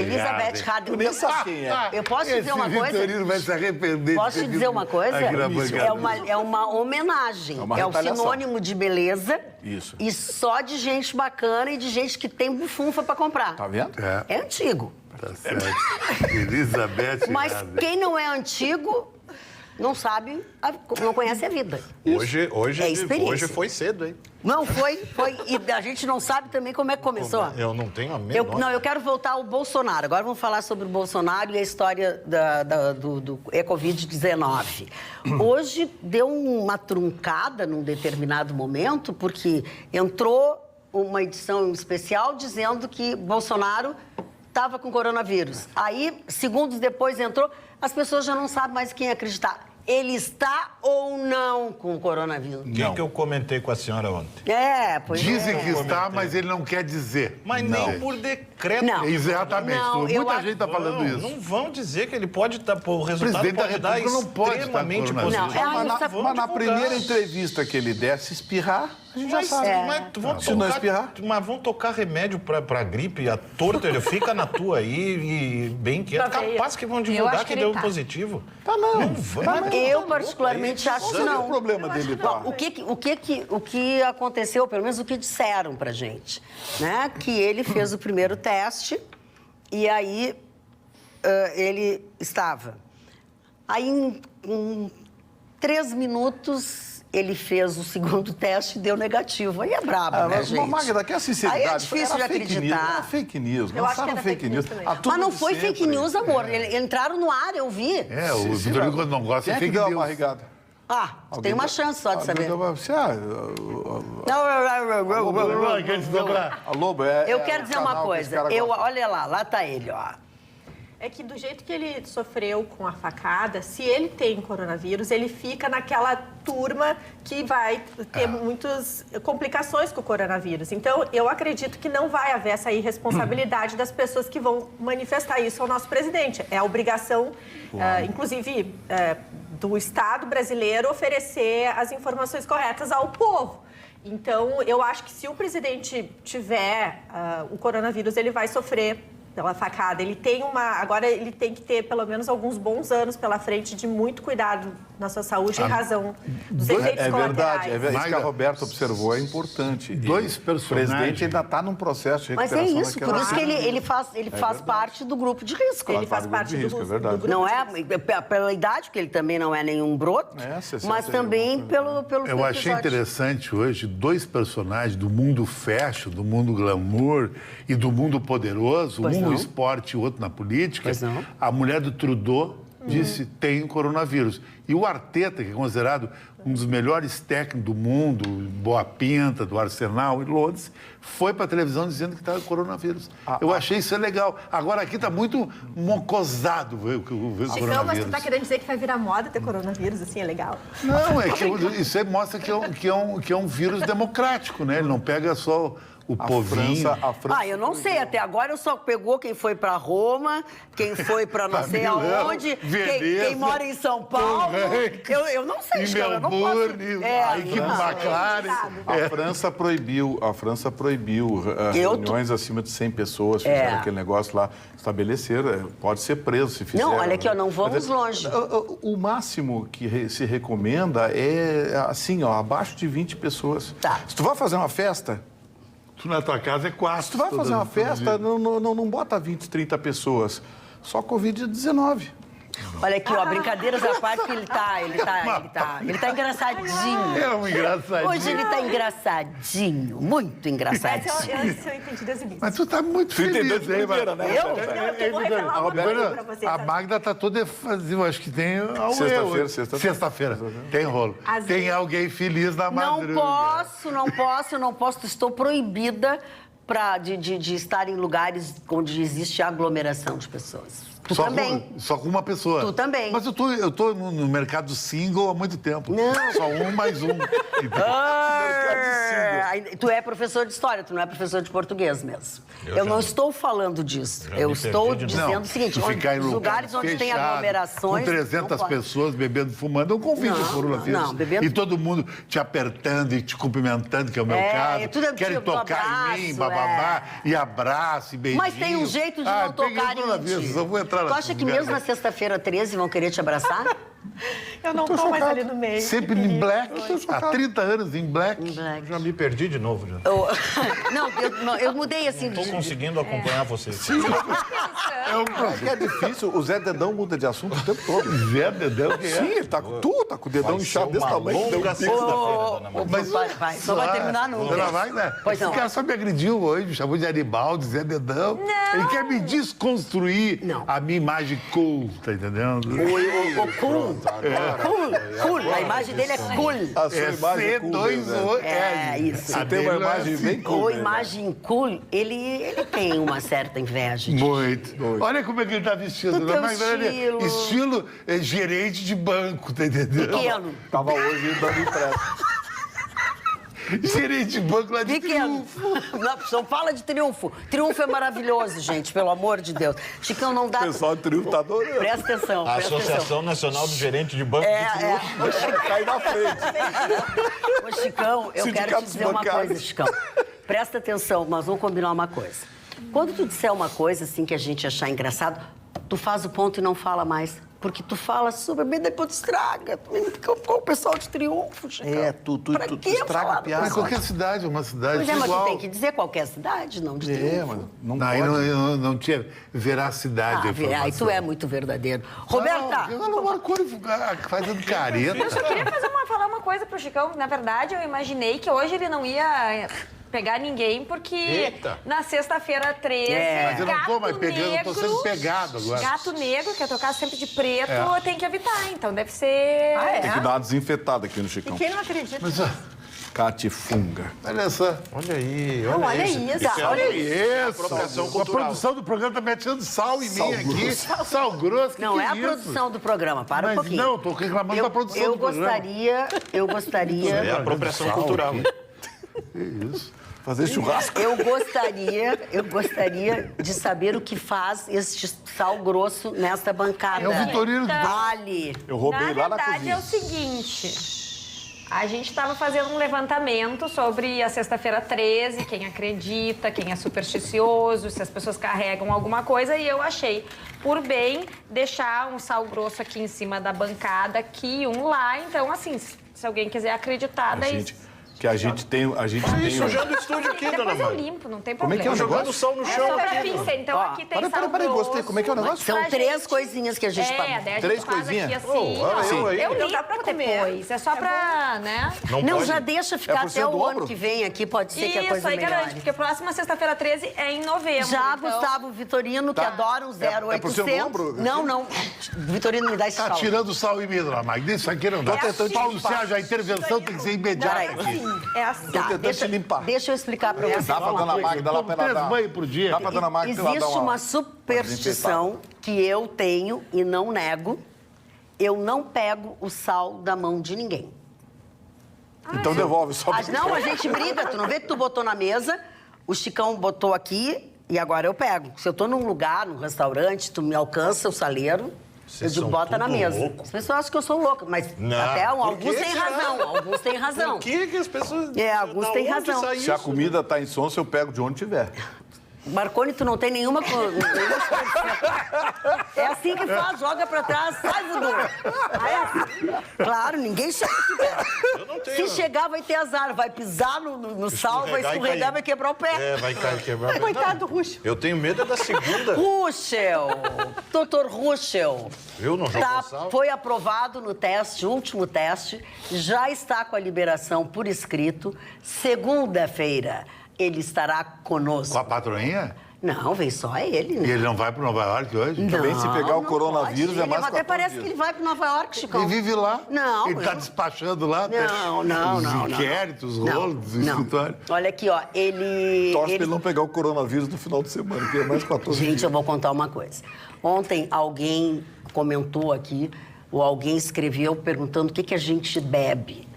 Harden. Eu nem sei quem é. Eu posso dizer uma coisa? Vitorino vai se arrepender. Posso te dizer uma coisa? É uma homenagem. É o sinônimo de beleza. Isso. E só de gente bacana e de gente que tem bufunfa para comprar. Tá vendo? É antigo. Tá certo. Elizabeth Mas Harden. quem não é antigo não sabe, não conhece a vida. Hoje foi cedo, hein? Não, foi. E a gente não sabe também como é que começou. Eu não tenho a menor... Eu quero voltar ao Bolsonaro. Agora vamos falar sobre o Bolsonaro e a história do Covid-19. Hoje deu uma truncada num determinado momento, porque entrou uma edição especial dizendo que Bolsonaro estava com coronavírus. Aí, segundos depois entrou, as pessoas já não sabem mais quem acreditar. Ele está ou não com o coronavírus? O que eu comentei com a senhora ontem? Dizem que está, mas ele não quer dizer. Mas nem por decreto. Não. Exatamente. Muita gente está falando isso. Não vão dizer que ele pode estar... O resultado presidente da pode dar República não pode extremamente estar positivo. Não, Mas na primeira entrevista que ele der, se espirrar, a gente já sabe. Se não espirrar. Mas vão tocar remédio pra gripe, a torta, ele fica na tua aí e bem quieto. Capaz que vão divulgar que deu positivo. Não vai. Eu, particularmente, acho que Qual é não. o problema dele, tá? O que aconteceu, pelo menos o que disseram pra gente, né? Que ele fez o primeiro teste e aí ele estava. Aí, em 3 minutos, ele fez o segundo teste e deu negativo. Aí é brabo, né, gente? Magda, que a sinceridade... Aí é difícil de acreditar. Era fake news. Eu acho que era fake news também. Mas não foi fake news, amor. Entraram no ar, eu vi. O Vitorino, quando não gosta, é fake deu news. uma barrigada? Tem uma chance só de saber. A Lobo Eu quero dizer uma coisa. Olha lá tá ele, ó. É que do jeito que ele sofreu com a facada, se ele tem coronavírus, ele fica naquela turma que vai ter muitas complicações com o coronavírus. Então, eu acredito que não vai haver essa irresponsabilidade das pessoas que vão manifestar isso ao nosso presidente. É a obrigação, inclusive, do Estado brasileiro oferecer as informações corretas ao povo. Então, eu acho que se o presidente tiver o coronavírus, ele vai sofrer pela facada. Ele tem agora ele tem que ter pelo menos alguns bons anos pela frente de muito cuidado na sua saúde em razão dos efeitos colaterais. É verdade, isso que a Roberta observou é importante. Dois personagens. O presidente ainda está num processo de Mas recuperação. é isso, por isso que ele faz parte do grupo de risco. Ele faz parte do risco, é verdade. grupo Não de é risco. pela idade, porque ele também não é nenhum broto, 61, mas também pelo Eu achei interessante hoje 2 personagens do mundo fashion, do mundo glamour e do mundo poderoso, Pois um não. no esporte e o outro na política. Pois não. A mulher do Trudeau disse tem coronavírus. E o Arteta, que é considerado um dos melhores técnicos do mundo, Boa Pinta, do Arsenal, em Londres, foi para a televisão dizendo que estava coronavírus. Eu achei isso legal. Agora aqui está muito mocosado o Chicão, mas tu coronavírus. tá querendo dizer que vai virar moda ter coronavírus, assim, é legal? Não, é que isso aí mostra que é um vírus democrático, né? Ele não pega só o povinho. A França eu não sei, até agora eu só pegou quem foi para Roma, quem foi para não sei Milão, aonde, Veneza, quem mora em São Paulo. Eu não sei, em Chicão, eu não posso... Melbourne, a equipe McLaren. A França proibiu reuniões acima de 100 pessoas, fizeram aquele negócio lá, estabeleceram, pode ser preso se fizer. Não, olha aqui, ó, não vamos longe. O máximo que se recomenda é, assim, ó, abaixo de 20 pessoas. Tá. Se tu vai fazer uma festa, Tu na tua casa é 4. se tu vai fazer uma festa, não bota 20, 30 pessoas. Só Covid-19. Olha aqui, ó, brincadeiras à parte que ele tá engraçadinho. É um engraçadinho. Hoje ele tá engraçadinho, muito engraçadinho. Esse eu entendi das inícios. Mas tu tá muito feliz, entendeu de primeira, né? Eu vou revelar uma coisa pra vocês. A Magda tá toda efusiva, acho que tem Sexta-feira. Tem rolo. Às Tem vezes. alguém feliz na Não madruga. posso, estou proibida de estar em lugares onde existe aglomeração de pessoas. Tu também. Só com uma pessoa. Tu também. Mas eu tô no mercado single há muito tempo. Não. Só um mais um. Tu é professor de história, tu não é professor de português mesmo. Eu não estou falando disso. Eu estou dizendo o seguinte, Tu ficar em os lugares onde tem fechado, aglomerações... com 300 não pode. pessoas bebendo, fumando, eu convido Não, o coronavírus. não, bebendo- E todo mundo te apertando e te cumprimentando, que é o meu caso. tudo é Querem tipo tocar abraço, em mim, bababá, e abraço, e beijinho. Mas tem um jeito de não peguei tocar o coronavírus, em ti. eu vou entrar Tu acha que mesmo na sexta-feira 13 vão querer te abraçar? Eu não tô mais ali no meio. Sempre que em perigo. black, há 30 anos em black. Já me perdi de novo, já. Eu mudei assim Estou conseguindo acompanhar vocês. É difícil, o Zé Dedão muda de assunto o tempo todo. Zé Dedão, que Sim, ele tá com o dedão inchado desse tamanho. que deu longa um pico. sexta-feira, dona Maria. Mas vai, não vai terminar nunca. Dona Magda, Pois não. esse cara só me agrediu hoje, me chamou de animal, de Zé Dedão. Não. Ele quer me desconstruir Não. a minha imagem cool, tá entendendo? Cool, a imagem dele é cool. A sua É imagem é cool, C2O. né? É isso. Você tem uma imagem bem cool. O né? imagem cool, ele tem uma certa inveja. Muito. Olha como é que ele tá vestido. Do Dona teu Magda, olha, estilo. estilo gerente de banco, tá entendendo? Pequeno. Tava hoje dando empréstimo. Gerente de banco lá de Pequeno. Triunfo. Não fala de Triunfo. Triunfo é maravilhoso, gente, pelo amor de Deus. Chicão, não dá... O pessoal do Triunfo tá adorando. Presta atenção, A presta atenção. Associação Nacional do Gerente de Banco de Triunfo. Cai na frente. Ô, Chicão, eu quero te Sindicatos dizer uma bancários. coisa, Chicão. Presta atenção, nós vamos combinar uma coisa. Quando tu disser uma coisa assim que a gente achar engraçado, tu faz o ponto e não fala mais. Porque tu fala sobre bem, depois tu estraga. Qual o pessoal de Triunfo, Chicão? É, tu Pra que estraga falar a piada. Mas qualquer cidade, uma cidade Pois é, mas igual. tu tem que dizer qualquer cidade, não de Triunfo. mas não Aí pode. não tinha veracidade a informação. Aí tu é muito verdadeiro. Roberta! Não, não marcou fazendo careta. Eu só queria falar uma coisa pro Chicão. Na verdade, eu imaginei que hoje ele não ia pegar ninguém, porque Eita. na sexta-feira 13, Mas eu não tô mais gato pegando, eu tô sendo negro, pegado agora. Gato negro, que é tocar sempre de preto, tem que evitar. Então deve ser... Tem que dar uma desinfetada aqui no Chicão. Quem não acredita? Mas, ó, Catifunga. olha só. Olha aí, Não, olha isso. Olha isso. Apropriação A cultural. produção do programa tá metendo sal em mim aqui. Sal grosso, que Não que é a isso? produção do programa, para um Mas pouquinho. não, tô reclamando da produção do programa. Eu gostaria... É apropriação cultural. Que isso? Fazer churrasco. Eu gostaria de saber o que faz este sal grosso nesta bancada. É o Vitorino. Vale. Eu roubei Na lá na verdade, cozinha. é o seguinte... A gente estava fazendo um levantamento sobre a sexta-feira 13, quem acredita, quem é supersticioso, se as pessoas carregam alguma coisa, e eu achei por bem deixar um sal grosso aqui em cima da bancada, aqui um lá. Então, assim, se alguém quiser acreditar, daí... A gente tem sujando o estúdio aqui, dona Depois eu Mari. limpo, não tem Como é problema. que é o Jogando sal no chão Só pra aqui. pincel. Então, aqui tem sal Peraí, grosso. gostei. Como é que é o negócio? São Pra 3 gente- coisinhas que a gente daí a gente 3 faz coisinhas? aqui assim, Oh, ó. sim. Eu Não limpo dá pra comer. depois. É só pra, né? Não, pode. já deixa ficar por ser até o o ano dobro? que vem aqui, pode ser que a Isso, coisa aí melhore. garante, porque a próxima sexta-feira 13 é em novembro. Já então... Gustavo Vitorino, que Tá. adora um 0800. É pro seu dobro? Não. Vitorino, me dá esse Tá sal. tirando sal em mim, dona Magda. Isso aqui não dá. tentando te Paulo limpar. Sérgio, a intervenção tem que ser imediata Peraí. aqui. É assim. Tá, tentando te limpar. deixa eu explicar pra você. Dá pra dona Magda lá pra ela 3 dar... banhos por dia. Dá pra dona Magda lá dar Existe uma superstição que eu tenho e não nego. Eu não pego o sal da mão de ninguém. Então devolve só pra Não, a gente briga. Tu não vê que tu botou na mesa, o Chicão botou aqui e agora eu pego. Se eu tô num lugar, num restaurante, tu me alcança o saleiro, Vocês eu digo, são bota na tudo mesa. louco. As pessoas acham que eu sou louca, mas Não, até por alguns que têm será? razão. Alguns têm razão. Por que as pessoas... Alguns Da têm onde razão. sai Se a isso? comida tá em som, eu pego de onde tiver. Marconi, tu não tem nenhuma É assim que faz, joga pra trás, sai, Vudu. Ah, é assim. Claro, ninguém chega aqui perto. Eu não tenho. Se chegar, vai ter azar, vai pisar no sal, vai Escorregar e escorregar, cair. vai quebrar o pé. É, vai cair, quebrar. Coitado do Ruxo. Eu tenho medo da segunda. Ruschel, doutor Ruschel. Viu? Não jogou sal. Foi aprovado no teste, último teste, já está com a liberação por escrito. Segunda-feira, ele estará conosco. Com a patroinha? Não, vem só ele, E né? ele não vai para Nova York hoje? Também se pegar o Não coronavírus pode. é mais Até 14 parece dias. que ele vai para Nova York, Chicão. Ele vive lá? Não, Ele está eu- despachando lá? Não. Os inquéritos, os Não, rolos do não. escritório. Olha aqui, ó, ele... Torce pra ele não pegar o coronavírus no final de semana, que é mais 14 Gente, dias. eu vou contar uma coisa. Ontem alguém comentou aqui, ou alguém escreveu perguntando o que a gente bebe.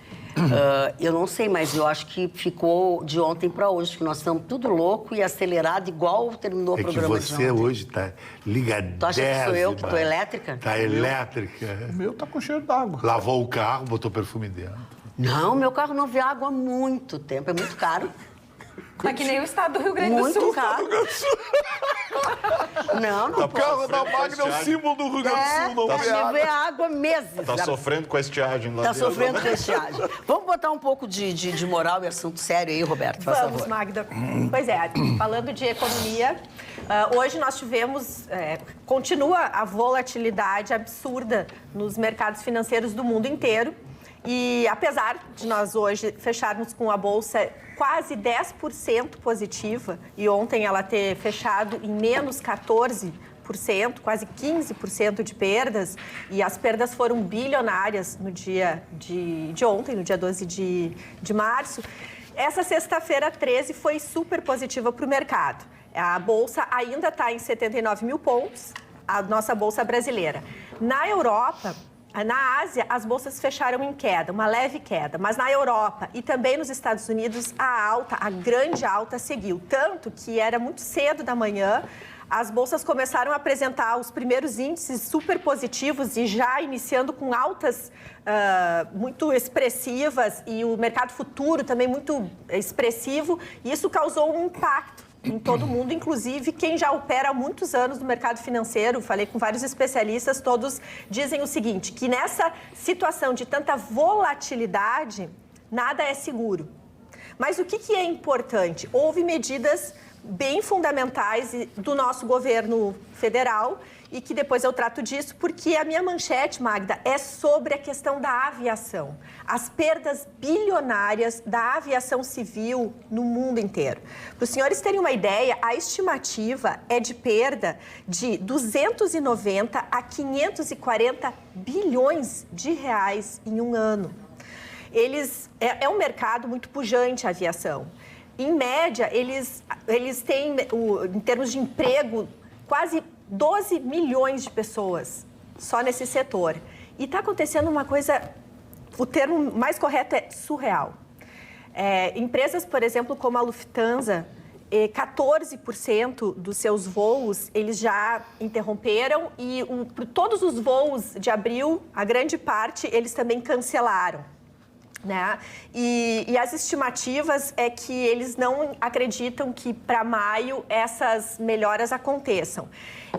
Eu não sei, mas eu acho que ficou de ontem para hoje, que nós estamos tudo louco e acelerado, igual terminou o É que programa de você ontem. hoje está ligadésima. Tu acha que sou eu que tô elétrica? Está elétrica. O meu tá com cheiro d'água. Lavou o carro, botou perfume dentro. Não, meu carro não vê água há muito tempo, é muito caro. Tá que nem o estado do Rio Grande do Muito Sul. caro. Não O carro da sofrendo com Magda é o estiagem. símbolo do Rio Grande do Sul, não vê não água. vê água meses. Tá sofrendo com a estiagem lá Tá dentro. sofrendo com estiagem. Vamos botar um pouco de moral e assunto sério aí, Roberto, por Vamos, favor. Magda. Pois é, falando de economia, hoje nós tivemos, continua a volatilidade absurda nos mercados financeiros do mundo inteiro. E apesar de nós hoje fecharmos com a Bolsa quase 10% positiva, e ontem ela ter fechado em menos 14%, quase 15% de perdas, e as perdas foram bilionárias no dia de ontem, no dia 12 de março, essa sexta-feira 13 foi super positiva para o mercado. A Bolsa ainda está em 79 mil pontos, a nossa Bolsa brasileira. Na Europa, na Ásia, as bolsas fecharam em queda, uma leve queda, mas na Europa e também nos Estados Unidos, a grande alta seguiu. Tanto que era muito cedo da manhã, as bolsas começaram a apresentar os primeiros índices super positivos e já iniciando com altas muito expressivas e o mercado futuro também muito expressivo. E isso causou um impacto em todo mundo, inclusive quem já opera há muitos anos no mercado financeiro. Falei com vários especialistas, todos dizem o seguinte, que nessa situação de tanta volatilidade, nada é seguro. Mas o que é importante? Houve medidas bem fundamentais do nosso governo federal e que depois eu trato disso, porque a minha manchete, Magda, é sobre a questão da aviação. As perdas bilionárias da aviação civil no mundo inteiro. Para os senhores terem uma ideia, a estimativa é de perda de 290 a 540 bilhões de reais em um ano. É um mercado muito pujante a aviação. Em média, eles têm, em termos de emprego, quase 12 milhões de pessoas só nesse setor. E está acontecendo uma coisa, o termo mais correto é surreal. Empresas, por exemplo, como a Lufthansa, 14% dos seus voos eles já interromperam e todos os voos de abril, a grande parte, eles também cancelaram. né? E as estimativas é que eles não acreditam que para maio essas melhoras aconteçam.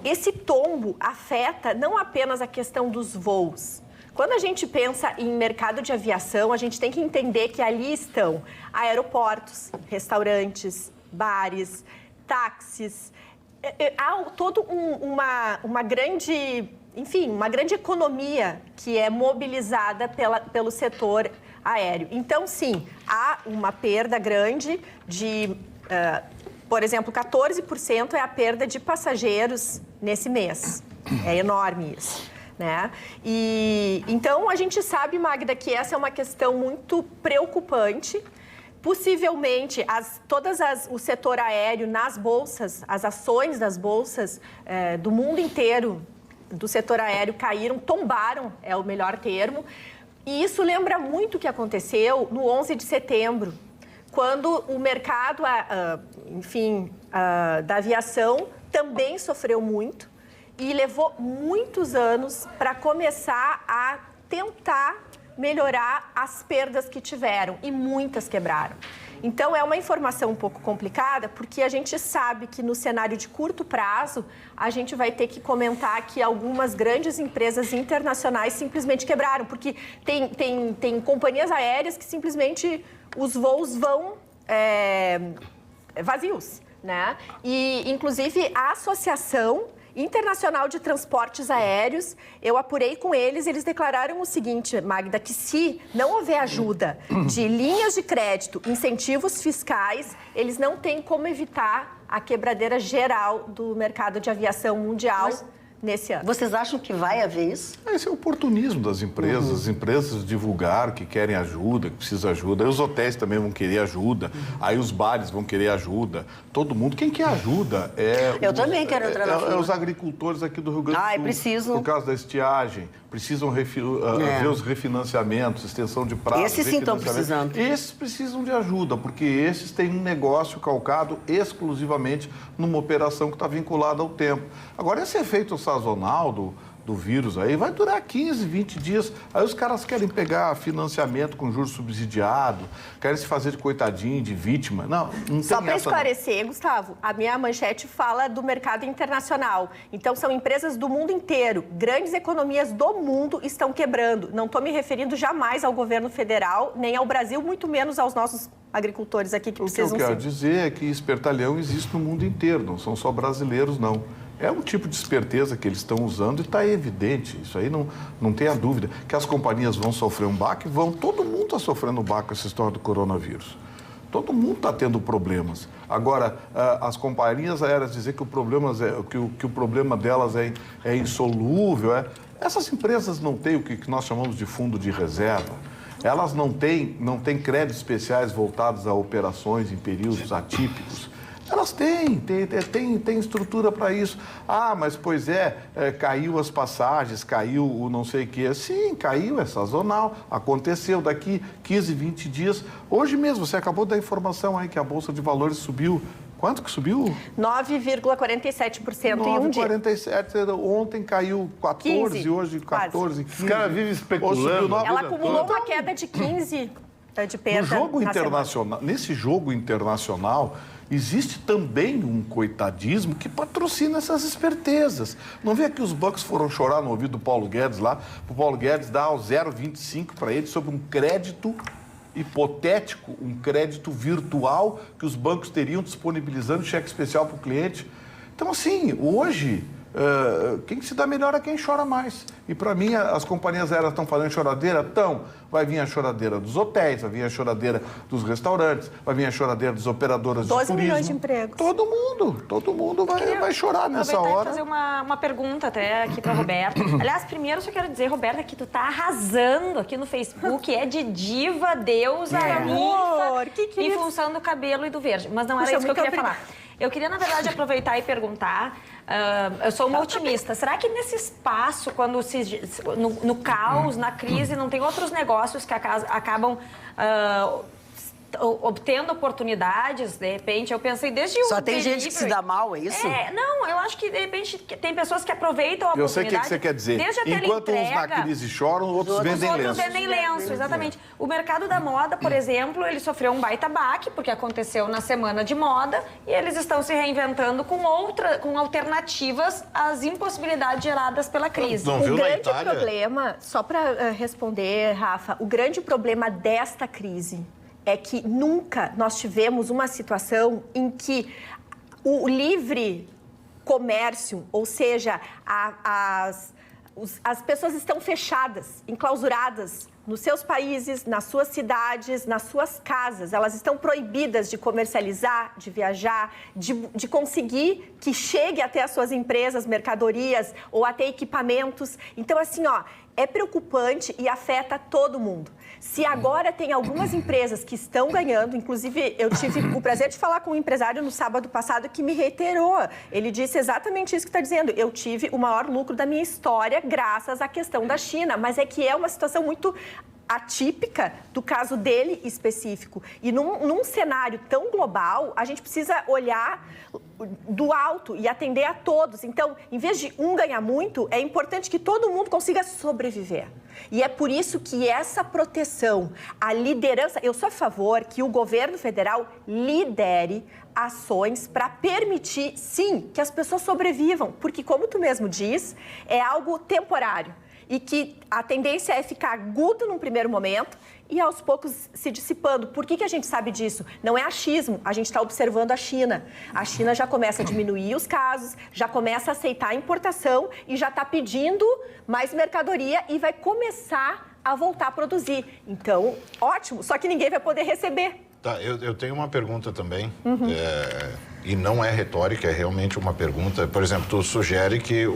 Esse tombo afeta não apenas a questão dos voos. Quando a gente pensa em mercado de aviação, a gente tem que entender que ali estão aeroportos, restaurantes, bares, táxis. Há toda uma grande, enfim, uma grande economia que é mobilizada pelo setor aéreo. Então, sim, há uma perda grande de, por exemplo, 14% é a perda de passageiros nesse mês. É enorme isso, né? E então a gente sabe, Magda, que essa é uma questão muito preocupante. Possivelmente, o setor aéreo nas bolsas, as ações das bolsas do mundo inteiro do setor aéreo caíram, tombaram, é o melhor termo. E isso lembra muito o que aconteceu no 11 de setembro, quando o mercado, da aviação também sofreu muito e levou muitos anos para começar a tentar melhorar as perdas que tiveram, e muitas quebraram. Então, é uma informação um pouco complicada, porque a gente sabe que no cenário de curto prazo, a gente vai ter que comentar que algumas grandes empresas internacionais simplesmente quebraram, porque tem companhias aéreas que simplesmente os voos vão vazios, né? E, inclusive, a Associação Internacional de Transportes Aéreos, eu apurei com eles, eles declararam o seguinte, Magda, que se não houver ajuda de linhas de crédito, incentivos fiscais, eles não têm como evitar a quebradeira geral do mercado de aviação mundial nesse ano. Vocês acham que vai haver isso? Esse é o oportunismo das empresas. As empresas divulgar que querem ajuda, que precisa de ajuda. Aí os hotéis também vão querer ajuda. Aí os bares vão querer ajuda. Todo mundo. Quem quer ajuda Eu também quero entrar na fila. Os agricultores aqui do Rio Grande do Sul. Precisam. Por causa da estiagem. Precisam ver os refinanciamentos, extensão de prazo. Esses sim estão precisando. Esses precisam de ajuda, porque esses têm um negócio calcado exclusivamente numa operação que está vinculada ao tempo. Agora, esse efeito sazonal do vírus aí vai durar 15, 20 dias. Aí os caras querem pegar financiamento com juros subsidiado, querem se fazer de coitadinho, de vítima. Não tem Só para esclarecer, não. Gustavo, a minha manchete fala do mercado internacional. Então, são empresas do mundo inteiro. Grandes economias do mundo estão quebrando. Não estou me referindo jamais ao governo federal, nem ao Brasil, muito menos aos nossos agricultores aqui que precisam O que eu quero dizer é que espertalhão existe no mundo inteiro, não são só brasileiros, não. É um tipo de esperteza que eles estão usando e está evidente, isso aí não tem a dúvida. Que as companhias vão sofrer um baque, todo mundo está sofrendo um baque com essa história do coronavírus. Todo mundo está tendo problemas. Agora, as companhias aéreas dizer que o problema delas é insolúvel, essas empresas não têm o que nós chamamos de fundo de reserva. Elas não têm créditos especiais voltados a operações em períodos atípicos. Elas têm estrutura para isso. Mas caiu as passagens, caiu o não sei o quê. Sim, caiu, é sazonal, aconteceu daqui 15, 20 dias. Hoje mesmo, você acabou de dar informação aí que a Bolsa de Valores subiu. Quanto que subiu? 9,47% em um dia. 9,47%. Ontem caiu 14, 15, hoje 14, 15. Os caras vivem especulando. Ela acumulou uma queda de 15 de perda. Nesse jogo internacional, existe também um coitadismo que patrocina essas espertezas. Não vê que os bancos foram chorar no ouvido do Paulo Guedes lá, o Paulo Guedes dá o 0,25 para ele sobre um crédito hipotético, um crédito virtual que os bancos teriam disponibilizando cheque especial para o cliente. Então, assim, hoje, quem se dá melhor é quem chora mais. E, para mim, as companhias aéreas estão fazendo choradeira? Vai vir a choradeira dos hotéis, vai vir a choradeira dos restaurantes, vai vir a choradeira das operadoras de turismo. 12 milhões de empregos. Todo mundo vai chorar nessa hora. Eu fazer uma pergunta até aqui para Roberta. Aliás, primeiro eu só quero dizer, Roberta, que tu tá arrasando aqui no Facebook, é de diva, deusa, ninfa, em função do cabelo e do verde. Mas não era isso que eu queria falar. Eu queria, na verdade, aproveitar e perguntar, eu sou uma otimista, será que nesse espaço, quando no caos, na crise, não tem outros negócios que acabam obtendo oportunidades, de repente, eu pensei desde o Só tem delivery. gente que se dá mal, é isso? Não, eu acho que de repente tem pessoas que aproveitam a Eu sei o oportunidade. que você quer dizer. Desde a Enquanto uns teleentrega, na crise choram, outros os vendem outros lenços. vendem lenço, exatamente. O mercado da moda, por exemplo, ele sofreu um baita baque, porque aconteceu na semana de moda, e eles estão se reinventando com alternativas às impossibilidades geradas pela crise. Não O viu na grande Itália? problema, só para responder, Rafa, o grande problema desta crise é que nunca nós tivemos uma situação em que o livre comércio, ou seja, as pessoas estão fechadas, enclausuradas nos seus países, nas suas cidades, nas suas casas. Elas estão proibidas de comercializar, de viajar, de conseguir que chegue até as suas empresas, mercadorias ou até equipamentos. Então, assim, é preocupante e afeta todo mundo. Se agora tem algumas empresas que estão ganhando, inclusive eu tive o prazer de falar com um empresário no sábado passado que me reiterou. Ele disse exatamente isso que está dizendo. Eu tive o maior lucro da minha história graças à questão da China, mas é que é uma situação muito atípica do caso dele específico. E num cenário tão global, a gente precisa olhar do alto e atender a todos. Então, em vez de um ganhar muito, é importante que todo mundo consiga sobreviver. E é por isso que essa proteção, a liderança... Eu sou a favor que o governo federal lidere ações para permitir, sim, que as pessoas sobrevivam. Porque, como tu mesmo diz, é algo temporário. E que a tendência é ficar agudo num primeiro momento e aos poucos se dissipando. Por que a gente sabe disso? Não é achismo, a gente está observando a China. A China já começa a diminuir os casos, já começa a aceitar a importação e já está pedindo mais mercadoria e vai começar a voltar a produzir. Então, ótimo, só que ninguém vai poder receber. Tá, eu tenho uma pergunta também, e não é retórica, é realmente uma pergunta. Por exemplo, tu sugere que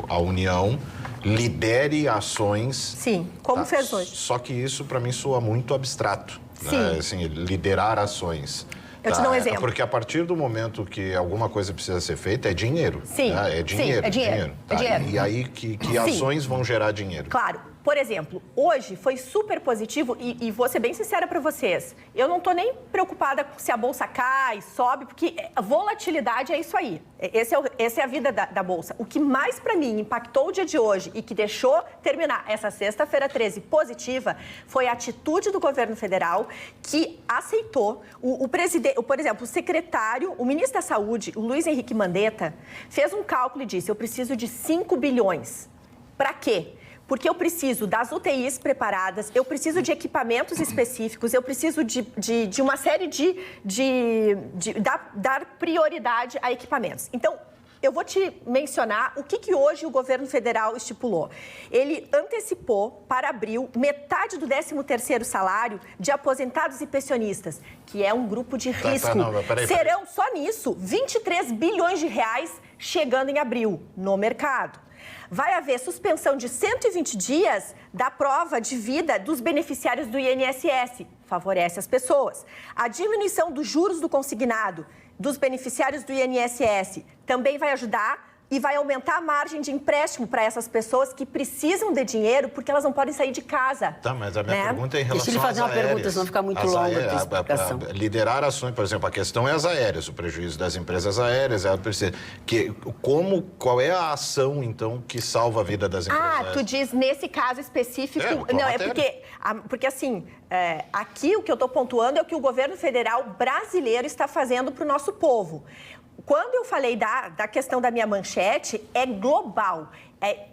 a União lidere ações... Sim, como fez hoje. Só que isso, para mim, soa muito abstrato. Sim. Né? Assim, liderar ações. Eu te dou um exemplo. Porque a partir do momento que alguma coisa precisa ser feita, é dinheiro. Sim, né? É dinheiro. sim, é dinheiro. Tá? É dinheiro. E aí, que ações vão gerar dinheiro? Claro. Por exemplo, hoje foi super positivo e vou ser bem sincera para vocês. Eu não estou nem preocupada se a Bolsa cai, sobe, porque a volatilidade é isso aí. Essa é a vida da Bolsa. O que mais para mim impactou o dia de hoje e que deixou terminar essa sexta-feira 13 positiva foi a atitude do governo federal que aceitou o presidente, por exemplo, o secretário, o ministro da Saúde, o Luiz Henrique Mandetta, fez um cálculo e disse: eu preciso de 5 bilhões. Para quê? Porque eu preciso das UTIs preparadas, eu preciso de equipamentos específicos, eu preciso de uma série dar prioridade a equipamentos. Então, eu vou te mencionar o que hoje o governo federal estipulou. Ele antecipou para abril metade do 13º salário de aposentados e pensionistas, que é um grupo de risco. Peraí. Serão só nisso 23 bilhões de reais chegando em abril no mercado. Vai haver suspensão de 120 dias da prova de vida dos beneficiários do INSS. Favorece as pessoas. A diminuição dos juros do consignado dos beneficiários do INSS também vai ajudar e vai aumentar a margem de empréstimo para essas pessoas que precisam de dinheiro porque elas não podem sair de casa. Tá, mas a minha pergunta é em relação Deixa ele fazer às uma pergunta, aéreas. senão fica muito longa a tua explicação. Liderar ações, por exemplo, a questão é as aéreas, o prejuízo das empresas aéreas, qual é a ação, então, que salva a vida das empresas aéreas? Tu diz nesse caso específico... Não, é porque assim, aqui o que eu estou pontuando é o que o governo federal brasileiro está fazendo para o nosso povo. Quando eu falei da questão da minha manchete, é global.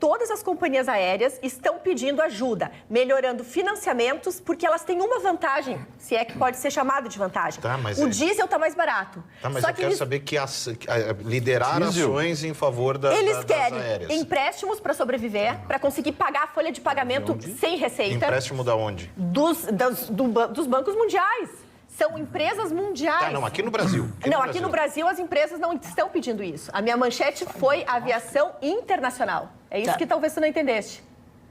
Todas as companhias aéreas estão pedindo ajuda, melhorando financiamentos, porque elas têm uma vantagem, se é que pode ser chamado de vantagem. Tá, mas o diesel está mais barato. Tá, mas Só eu que quero saber liderar ações em favor das aéreas. Eles querem empréstimos para sobreviver, para conseguir pagar a folha de pagamento sem receita. Empréstimo da onde? Dos bancos mundiais. São empresas mundiais. Tá, não, aqui no Brasil. Aqui no Brasil as empresas não estão pedindo isso. A minha manchete foi aviação internacional. É isso que talvez você não entendeste.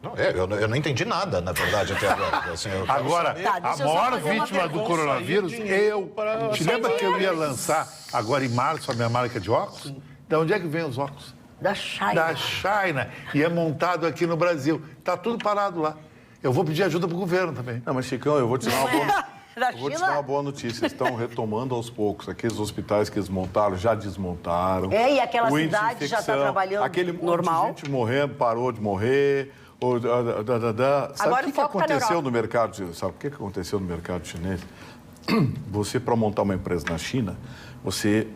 Não, eu não entendi nada, na verdade, até agora. Assim, Agora, Tá, a maior vítima do coronavírus, Te lembra que eu ia lançar agora em março a minha marca de óculos? De onde é que vem os óculos? Da China. Da China. E é montado aqui no Brasil. Está tudo parado lá. Eu vou pedir ajuda para o governo também. Não, mas Chicão, eu vou te dar uma boa... Da Eu vou te China? dar uma boa notícia. Estão retomando aos poucos. Aqueles hospitais que eles montaram já desmontaram. E aquela O índice de cidade já está infecção, trabalhando aquele normal. monte de gente morrendo, parou de morrer. Sabe Agora o o que foco tá na aconteceu Europa. no mercado? Sabe o que aconteceu no mercado chinês? Você, para montar uma empresa na China, você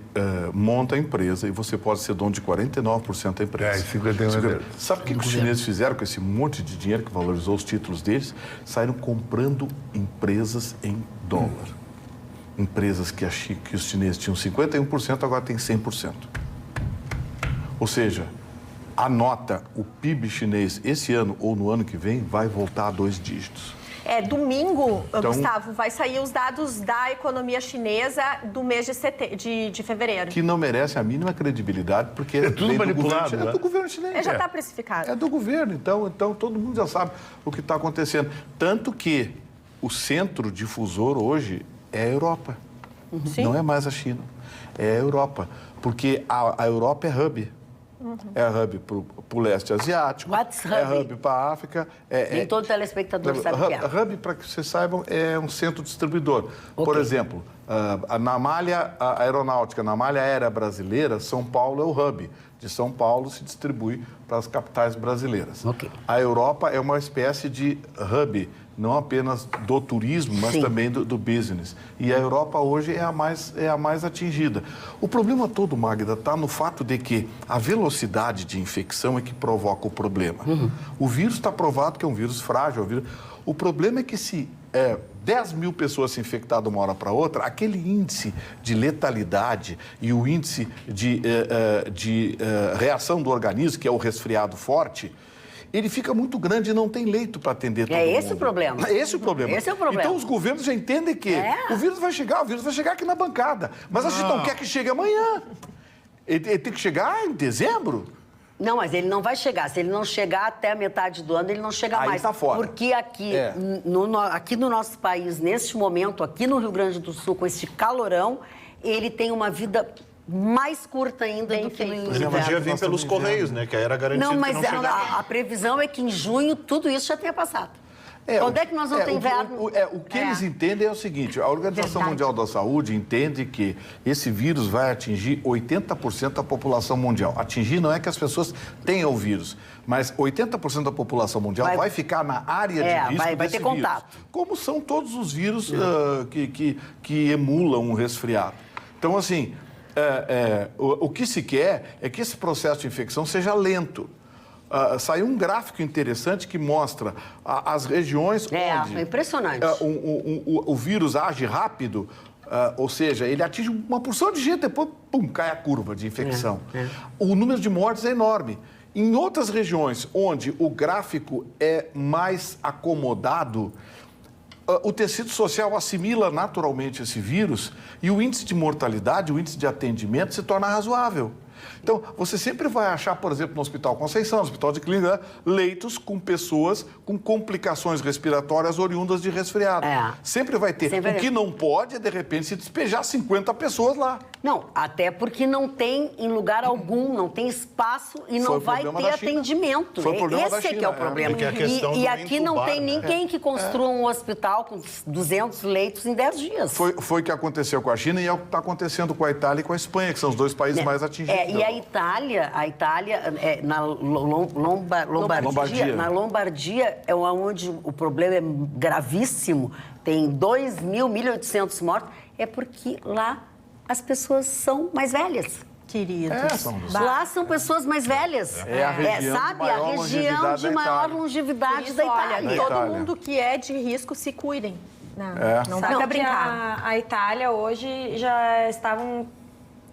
monta a empresa e você pode ser dono de 49% da empresa. 51%. Sabe o que os chineses fizeram com esse monte de dinheiro que valorizou os títulos deles? Saíram comprando empresas em dólar. Empresas que os chineses tinham 51%, agora tem 100%. Ou seja, a nota, o PIB chinês, esse ano ou no ano que vem, vai voltar a 2 dígitos. Domingo, Então, Gustavo, vai sair os dados da economia chinesa do mês de fevereiro. Que não merece a mínima credibilidade, porque É tudo vem do manipulado, governo, né? é do governo chinês. Já está precificado. É do governo, então todo mundo já sabe o que está acontecendo. Tanto que o centro difusor hoje é a Europa. Sim. Não é mais a China, é a Europa. Porque a Europa é hub. É hub para o leste asiático, What's é hub? hub para a África. Nem todo telespectador sabe o que é. Hub, para que vocês saibam, é um centro distribuidor. Por exemplo, na malha aeronáutica, na malha aérea brasileira, São Paulo é o hub. De São Paulo se distribui para as capitais brasileiras. Ok. A Europa é uma espécie de hub, não apenas do turismo, mas Sim. também do business. E a Europa hoje é a mais atingida. O problema todo, Magda, está no fato de que a velocidade de infecção é que provoca o problema. O vírus está provado que é um vírus frágil. O problema é que se 10 mil pessoas se infectar de uma hora para outra, aquele índice de letalidade e o índice de reação do organismo, que é o resfriado forte, ele fica muito grande e não tem leito para atender todo mundo. É esse o problema. É esse o problema. Esse é o problema. Então os governos já entendem que o vírus vai chegar aqui na bancada. Mas a gente não quer que chegue amanhã. Ele tem que chegar em dezembro. Não, mas ele não vai chegar. Se ele não chegar até a metade do ano, ele não chega Aí mais. tá fora. Porque aqui, aqui no nosso país, neste momento, aqui no Rio Grande do Sul, com esse calorão, ele tem uma vida mais curta ainda do que no Ele inverno. podia vir pelos Correios, né? Que aí era garantido Não, mas que não chegava. a previsão é que em junho tudo isso já tenha passado. Quando é que nós vamos ter inverno? O que eles entendem é o seguinte, a Organização Mundial da Saúde entende que esse vírus vai atingir 80% da população mundial. Atingir não é que as pessoas tenham o vírus, mas 80% da população mundial vai ficar na área de risco vai desse ter contato. vírus. Como são todos os vírus que emulam um resfriado. Então, assim, o que se quer é que esse processo de infecção seja lento. Saiu um gráfico interessante que mostra as regiões onde... É impressionante. O vírus age rápido, ou seja, ele atinge uma porção de gente, depois, pum, cai a curva de infecção. O número de mortes é enorme. Em outras regiões onde o gráfico é mais acomodado, o tecido social assimila naturalmente esse vírus e o índice de mortalidade, o índice de atendimento se torna razoável. Então, você sempre vai achar, por exemplo, no Hospital Conceição, no Hospital de Clínica, leitos com pessoas com complicações respiratórias oriundas de resfriado. Sempre vai ter. O que não pode é, de repente, se despejar 50 pessoas lá. Não, até porque não tem em lugar algum, não tem espaço e não vai ter atendimento. Esse é que é o problema. E aqui não tem ninguém que construa um hospital com 200 leitos em 10 dias. Foi o que aconteceu com a China e é o que está acontecendo com a Itália e com a Espanha, que são os dois países mais atingidos. E a Itália na Lombardia é onde o problema é gravíssimo, tem 1.800 mortos, é porque lá as pessoas são mais velhas. Queridos. Lá são pessoas mais velhas. A região de maior longevidade da Itália. Olha, todo mundo que é de risco se cuidem. Não dá pra brincar. A Itália hoje já estavam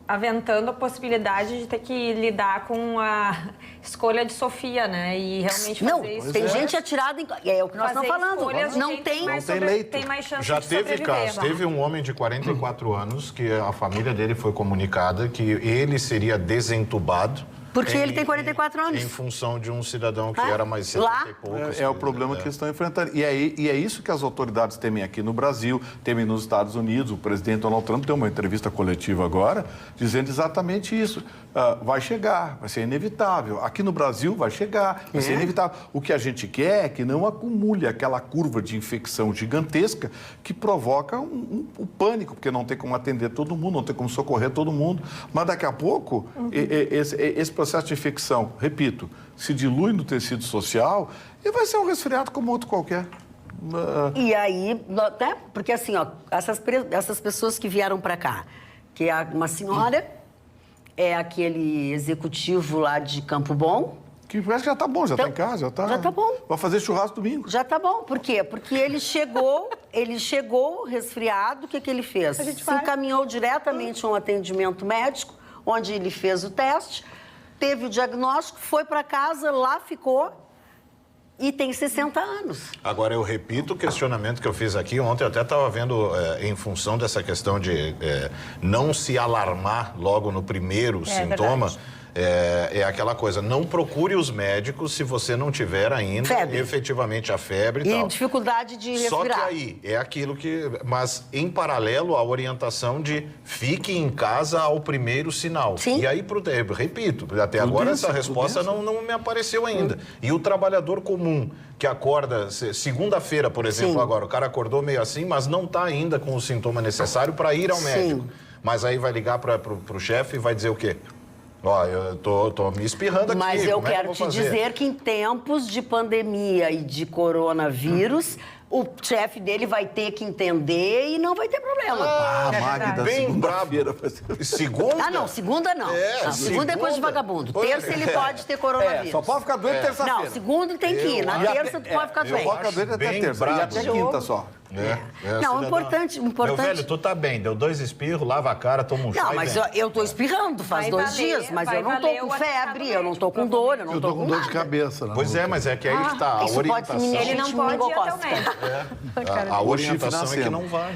aventando a possibilidade de ter que lidar com a escolha de Sofia, né? E realmente fazer isso. Tem gente atirada em... É o que nós estamos falando. Não tem leito. Tem mais chance Já de teve sobreviver. caso. Teve um homem de 44 anos que a família dele foi comunicada que ele seria desentubado Porque ele tem 44 anos. Em função de um cidadão que era mais 70 e poucos. É o problema que eles estão enfrentando. E é isso que as autoridades temem aqui no Brasil, temem nos Estados Unidos. O presidente Donald Trump deu uma entrevista coletiva agora, dizendo exatamente isso. Vai chegar, vai ser inevitável. Aqui no Brasil vai chegar, vai ser inevitável. O que a gente quer é que não acumule aquela curva de infecção gigantesca que provoca um pânico, porque não tem como atender todo mundo, não tem como socorrer todo mundo. Mas daqui a pouco, esse processo de infecção, repito, se dilui no tecido social e vai ser um resfriado como outro qualquer. E aí, né? Porque assim, ó, essas pessoas que vieram para cá, que é uma senhora, é aquele executivo lá de Campo Bom. Que parece que já tá bom, já tá em casa, já tá bom. Vai fazer churrasco domingo. Já tá bom. Por quê? Porque ele chegou resfriado, o que ele fez? Se encaminhou diretamente a um atendimento médico, onde ele fez o teste, teve o diagnóstico, foi para casa, lá ficou e tem 60 anos. Agora, eu repito o questionamento que eu fiz aqui. Ontem eu até estava vendo, em função dessa questão de não se alarmar logo no primeiro sintoma. É aquela coisa, não procure os médicos se você não tiver ainda efetivamente a febre e tal. Dificuldade de respirar. Só que aí, é aquilo que... Mas, em paralelo, a orientação de fique em casa ao primeiro sinal. Sim. E aí, repito, até agora essa resposta não me apareceu ainda. E o trabalhador comum que acorda, segunda-feira, por exemplo, agora, o cara acordou meio assim, mas não está ainda com o sintoma necessário para ir ao médico. Mas aí vai ligar para o chefe e vai dizer o quê? Ó, eu tô me espirrando aqui. Mas eu quero te dizer que em tempos de pandemia e de coronavírus, o chefe dele vai ter que entender e não vai ter problema. Magda, bem brabo. Segunda? Não, segunda não. Segunda é coisa de vagabundo. Terça ele pode ter coronavírus. Só pode ficar doente terça-feira. Não, segunda tem que ir. Na terça tu pode ficar doente. Pode ficar doente até terça. E até quinta só. Não, importante. Meu velho, tu tá bem, deu 2 espirros, lava a cara, toma um chá. Não, mas eu tô espirrando faz 2 dias, mas eu não tô com febre, eu não tô com dor, eu não tô com dor de cabeça. Não. Pois é, mas é que aí que tá a orientação. Ele não pode ir até o médico. A orientação é que não vai.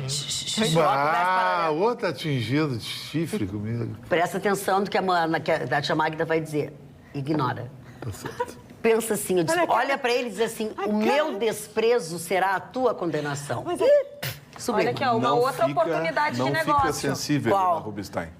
Outro atingido de chifre comigo. Presta atenção no que a tia Magda vai dizer. Ignora. Tá certo. Pensa assim, olha pra ele e diz assim, o meu desprezo será a tua condenação. Olha aqui, ó, uma outra oportunidade de negócio. Não fica sensível, Helena Rubinstein.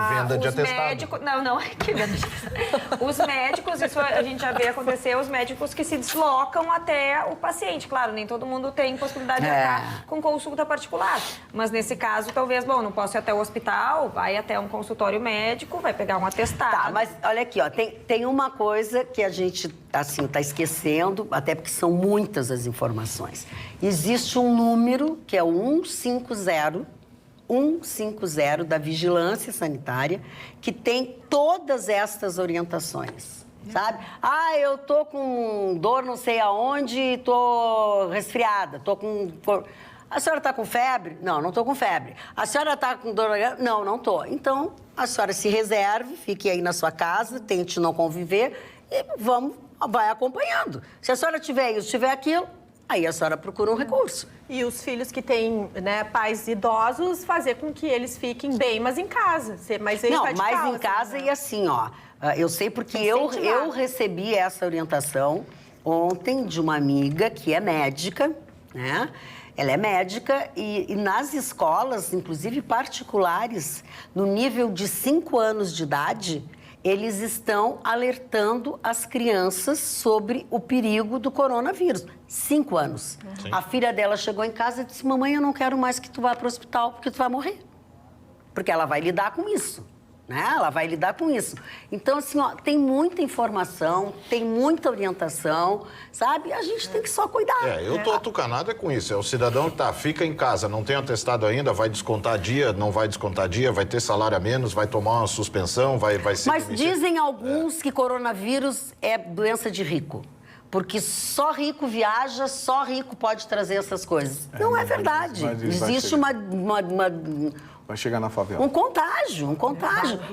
Venda de atestado. Médicos, não, que venda de atestado. Os médicos, isso a gente já vê acontecer, os médicos que se deslocam até o paciente. Claro, nem todo mundo tem possibilidade de ficar com consulta particular. Mas nesse caso, talvez, não posso ir até o hospital, vai até um consultório médico, vai pegar um atestado. Tá, mas olha aqui, ó, tem uma coisa que a gente, assim, tá esquecendo, até porque são muitas as informações. Existe um número que é o 150 da Vigilância Sanitária, que tem todas estas orientações, sabe? Eu tô com dor não sei aonde, tô resfriada, tô com... A senhora tá com febre? Não, não tô com febre. A senhora tá com dor... Não, não tô. Então, a senhora se reserve, fique aí na sua casa, tente não conviver e vai acompanhando. Se a senhora tiver isso, tiver aquilo, aí a senhora procura um recurso. E os filhos que têm, pais idosos, fazer com que eles fiquem bem, mas em casa, ser mais radical. Não, mais em casa e assim, ó. Eu sei porque eu recebi essa orientação ontem de uma amiga que é médica, né? Ela é médica e nas escolas, inclusive particulares, no nível de 5 anos de idade, eles estão alertando as crianças sobre o perigo do coronavírus. 5 anos. Sim. A filha dela chegou em casa e disse, mamãe, eu não quero mais que tu vá para o hospital, porque tu vai morrer. Porque ela vai lidar com isso, né? Ela vai lidar com isso. Então, assim, ó, tem muita informação, tem muita orientação, sabe? A gente tem que só cuidar. Eu tô atucanado com isso. É o cidadão que fica em casa, não tem atestado ainda, vai descontar dia, não vai descontar dia, vai ter salário a menos, vai tomar uma suspensão, vai ser... Mas dizem alguns que coronavírus é doença de rico. Porque só rico viaja, só rico pode trazer essas coisas. Não é verdade. Existe vai chegar na favela. Um contágio.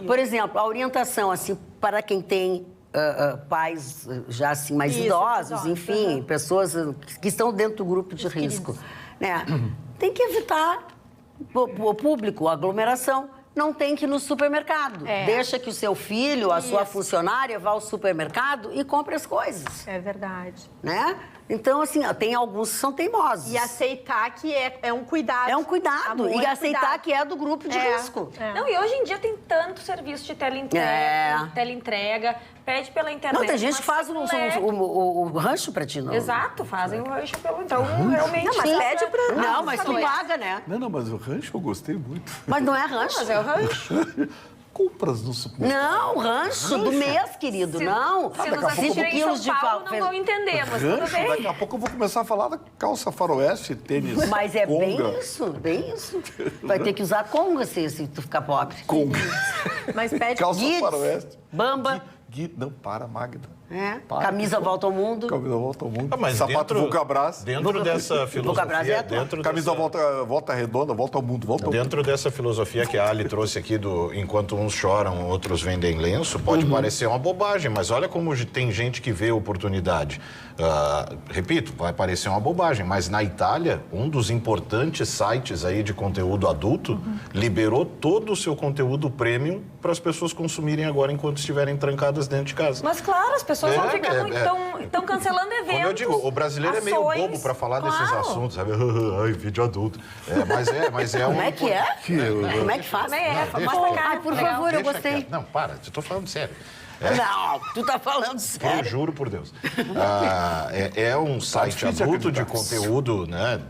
Por exemplo, a orientação, assim, para quem tem pais já, assim, mais idosos, enfim, pessoas que estão dentro do grupo de risco, né? Tem que evitar o público, a aglomeração. não tem que ir no supermercado. Deixa que o seu filho, a sua funcionária, vá ao supermercado e compre as coisas. É verdade. Né? Então, assim, tem alguns que são teimosos. E aceitar que é um cuidado. É um cuidado. Amor, E aceitar cuidado. que é do grupo de risco. Não, e hoje em dia tem tanto serviço de teleentrega, pede pela internet. Não, tem gente que faz o rancho pra ti, não. Exato, fazem o rancho pelo... Então, realmente... Não, mas pede pra... Não, mas tu paga, né? Não, mas o rancho eu gostei muito. Mas não é rancho. Mas é o rancho. Compras no supermercado. Não, rancho do mês, querido, não. Se nos assistirem em São Paulo, não vão entender, mas tudo Rancho, bem. daqui a pouco eu vou começar a falar da calça faroeste, tênis, Mas é conga. bem isso. Vai ter que usar conga se tu ficar pobre. Conga. Mas pede... Calça Guides, faroeste. Bamba. Não, para, Magda. Para. Camisa volta ao mundo. Camisa volta ao mundo. Mas Sapato Vulcabras. Dentro dessa Vulcabras filosofia... é a tua. dentro Camisa dessa... volta redonda, volta ao mundo, volta ao mundo. Dentro dessa filosofia que a Ali trouxe aqui do enquanto uns choram, outros vendem lenço, pode parecer uma bobagem, mas olha como tem gente que vê oportunidade. Repito, vai parecer uma bobagem, mas na Itália, um dos importantes sites aí de conteúdo adulto liberou todo o seu conteúdo premium para as pessoas consumirem agora enquanto estiverem trancadas dentro de casa. Mas claro, as pessoas vão ficar estão cancelando eventos. Como eu digo, o brasileiro é meio ações, bobo para falar desses claro. assuntos, sabe? Ai, vídeo adulto. Mas é Como é que é? Como é que faz? Também mostra a cara. Ai, por Legal. favor, eu Deixa gostei. quieto. Não, para, eu tô falando sério. Não, tu tá falando Eu sério. juro por Deus. É um site difícil adulto de acreditar. conteúdo, né?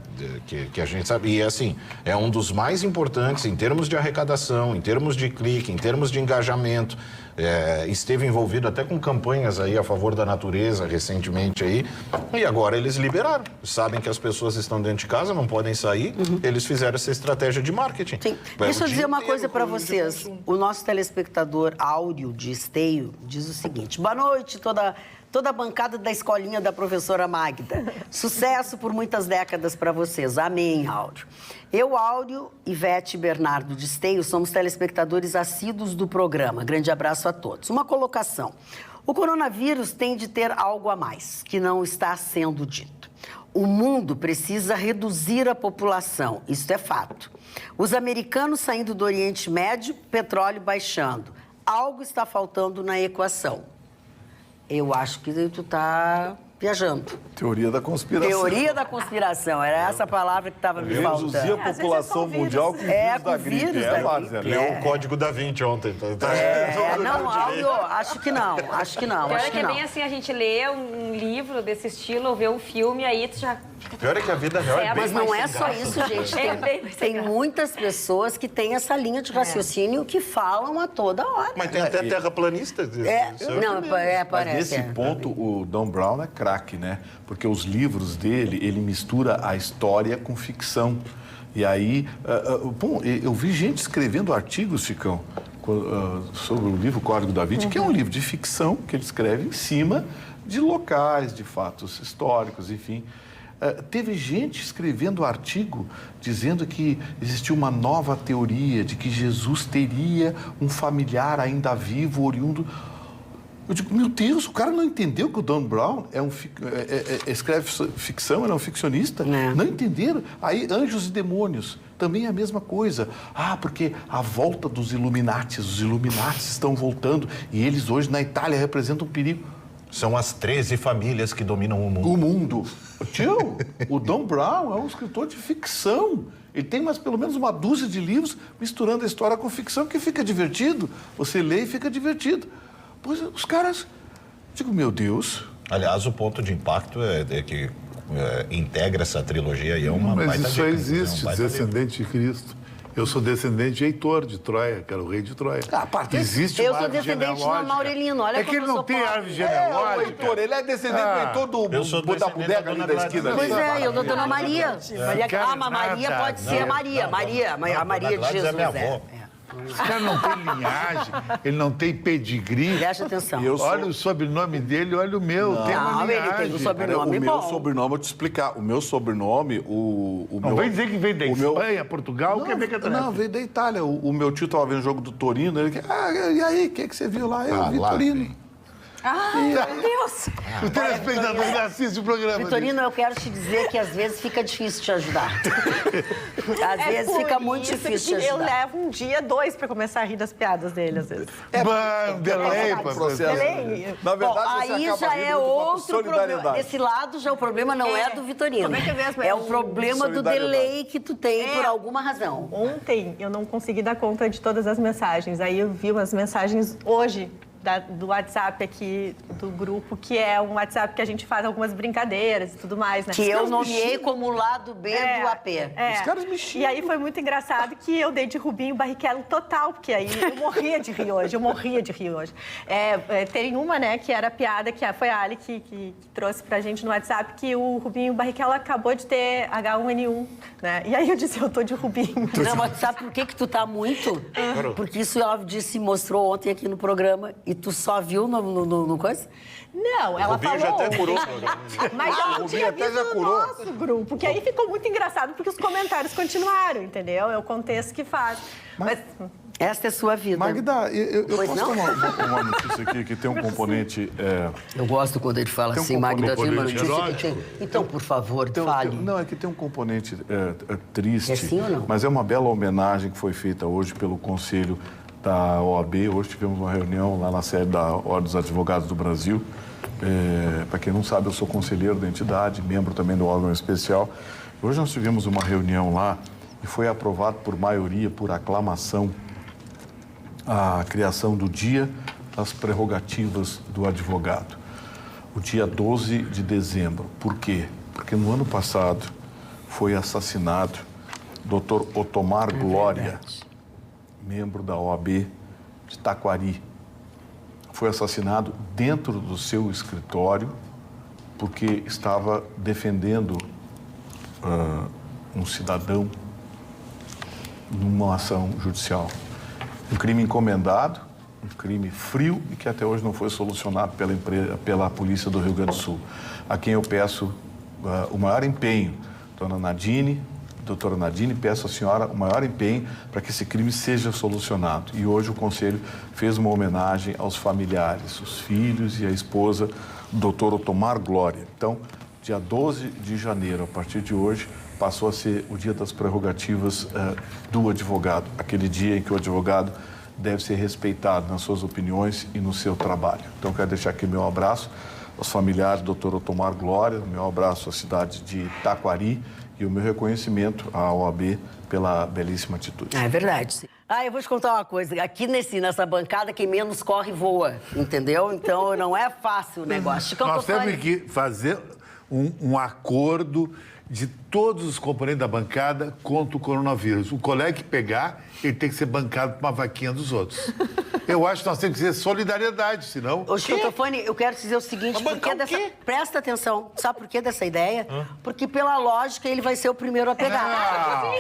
Que a gente sabe. E assim, é um dos mais importantes em termos de arrecadação, em termos de clique, em termos de engajamento. Esteve envolvido até com campanhas aí a favor da natureza recentemente aí. E agora eles liberaram. Sabem que as pessoas estão dentro de casa, não podem sair. Eles fizeram essa estratégia de marketing. Sim. Deixa eu dizer uma coisa para vocês. O nosso telespectador Áureo de Esteio diz o seguinte: boa noite, toda a bancada da escolinha da professora Magda. Sucesso por muitas décadas para vocês. Amém, Áureo. Eu, Áureo, Ivete e Bernardo de Esteio somos telespectadores assíduos do programa. Grande abraço a todos. Uma colocação. O coronavírus tem de ter algo a mais, que não está sendo dito. O mundo precisa reduzir a população, isso é fato. Os americanos saindo do Oriente Médio, petróleo baixando. Algo está faltando na equação. Eu acho que tu tá viajando. Teoria da conspiração. Teoria da conspiração, era essa palavra que estava me Reduzir faltando. a população mundial com o vírus com da o gripe. vírus da Várzea, gripe. né? Leu o código da 20 ontem. Não, Áureo, acho que não. Pior é que é bem assim, a gente lê um livro desse estilo, ou vê um filme, aí tu já... Pior é que a vida real é bem Mas não mais é sem só graça. isso, gente. bem Tem muitas pessoas que têm essa linha de raciocínio que falam a toda hora. Mas tem até terraplanista. Não, Mas parece. nesse ponto, o Dan Brown é craque, né? Porque os livros dele, ele mistura a história com ficção. E aí, bom, eu vi gente escrevendo artigos, Chicão, sobre o livro Código da Vinci, que é um livro de ficção que ele escreve em cima de locais, de fatos históricos, enfim. Teve gente escrevendo artigo dizendo que existia uma nova teoria de que Jesus teria um familiar ainda vivo, oriundo. Eu digo, meu Deus, o cara não entendeu que o Dan Brown escreve ficção, ele é um ficcionista. Não entenderam? Aí, Anjos e Demônios, também é a mesma coisa. Porque a volta dos Illuminatis, os Illuminatis estão voltando e eles hoje na Itália representam um perigo. São as 13 famílias que dominam o mundo. O mundo. Tio, o Dan Brown é um escritor de ficção. Ele tem pelo menos uma dúzia de livros misturando a história com ficção, que fica divertido. Você lê e fica divertido. Pois os caras... Digo, meu Deus... Aliás, o ponto de impacto é que integra essa trilogia e é uma Mas baita isso dica, existe, é um baita descendente de Cristo. Eu sou descendente de Heitor de Troia, que era o rei de Troia. Existe eu uma sou árvore descendente de genealógica. Maurelino, olha É que como ele eu não sou tem pobre. árvore genealógica. O Heitor, ele é descendente do Heitor eu sou da descendente bodega da ali Dona da esquina. Gladys. Pois é, eu dou Dona Maria. Cara, Mas Maria nada, pode ser Maria. A Maria de Gladys Jesus. é minha avó. Esse cara não tem linhagem, ele não tem pedigree. Preste atenção. Olha o sobrenome dele, olha o meu. Tem uma Não, ele linhagem. tem um sobrenome O meu bom. sobrenome, vou te explicar. O meu sobrenome, Não vem dizer que vem da o meu- Espanha, Portugal, quer ver que é Não, veio da Itália. O meu tio estava vendo o jogo do Torino. Ele, e aí, o que você viu lá? Eu vi lá Torino. vem. Meu Deus! O telespectador ainda assiste o programa. Vitorino, eu quero te dizer que às vezes fica difícil te ajudar. Às vezes fica muito difícil te Eu ajudar. levo um dia, 2 para começar a rir das piadas dele, às vezes. Delay, processo. Delay. Na verdade, Bom, você aí acaba já rindo é de uma outro problema. solidariedade. Desse lado, já o problema não é do Vitorino. Como é que é mesmo? É o problema do Solidariedade. delay que tu tem por alguma razão. Ontem eu não consegui dar conta de todas as mensagens. Aí eu vi umas mensagens hoje do WhatsApp aqui do grupo, que é um WhatsApp que a gente faz algumas brincadeiras e tudo mais, né? Que eu nomeei como o lado B do AP. Os caras me xingam. E aí foi muito engraçado que eu dei de Rubinho Barrichello total, porque aí eu morria de rir hoje, Tem uma, né, que era a piada, que foi a Ali que trouxe pra gente no WhatsApp, que o Rubinho Barrichello acabou de ter H1N1, né? E aí eu disse, eu tô de Rubinho. Não, mas sabe por que tu tá muito? Porque isso ela disse, mostrou ontem aqui no programa e tu só viu no coisa? Não, ela Rubinho falou. já até curou o programa. Mas eu não Rubinho tinha até visto já no curou. nosso grupo, que aí ficou muito engraçado, porque os comentários continuaram, entendeu? É o contexto que faz. Mas Esta é a sua vida. Magda, eu Pois posso não? tomar uma notícia aqui que tem um componente... Eu gosto quando ele fala Tem um assim, Magda, tem uma componente notícia que tem... Então, por favor, fale. Não, é que tem um componente triste, É sim ou não? mas é uma bela homenagem que foi feita hoje pelo Conselho da OAB. Hoje tivemos uma reunião lá na sede da Ordem dos Advogados do Brasil. Para quem não sabe, eu sou conselheiro da entidade, membro também do órgão especial. Hoje nós tivemos uma reunião lá e foi aprovado por maioria, por aclamação, a criação do Dia das Prerrogativas do Advogado. O dia 12 de dezembro. Por quê? Porque no ano passado foi assassinado o Dr. Otomar Glória, membro da OAB de Taquari. Foi assassinado dentro do seu escritório porque estava defendendo um cidadão numa ação judicial. Um crime encomendado, um crime frio e que até hoje não foi solucionado pela Polícia do Rio Grande do Sul, a quem eu peço o maior empenho, doutora Nadine, peço à senhora o maior empenho para que esse crime seja solucionado. E hoje o Conselho fez uma homenagem aos familiares, os filhos e a esposa do doutor Otomar Glória. Então, dia 12 de janeiro, a partir de hoje, passou a ser o dia das prerrogativas do advogado, aquele dia em que o advogado deve ser respeitado nas suas opiniões e no seu trabalho. Então, quero deixar aqui meu abraço aos familiares do Dr. Otomar Glória, meu abraço à cidade de Taquari e o meu reconhecimento à OAB pela belíssima atitude. É verdade. Eu vou te contar uma coisa. Aqui nessa bancada, quem menos corre, voa. Entendeu? Então, não é fácil o negócio. Nós temos que fazer um acordo de todos os componentes da bancada contra o coronavírus. O colega que pegar, ele tem que ser bancado por uma vaquinha dos outros. Eu acho que nós temos que ter solidariedade, senão... Ô, Chicotofone, eu quero te dizer o seguinte, presta atenção, sabe por que dessa ideia? Porque, pela lógica, ele vai ser o primeiro a pegar.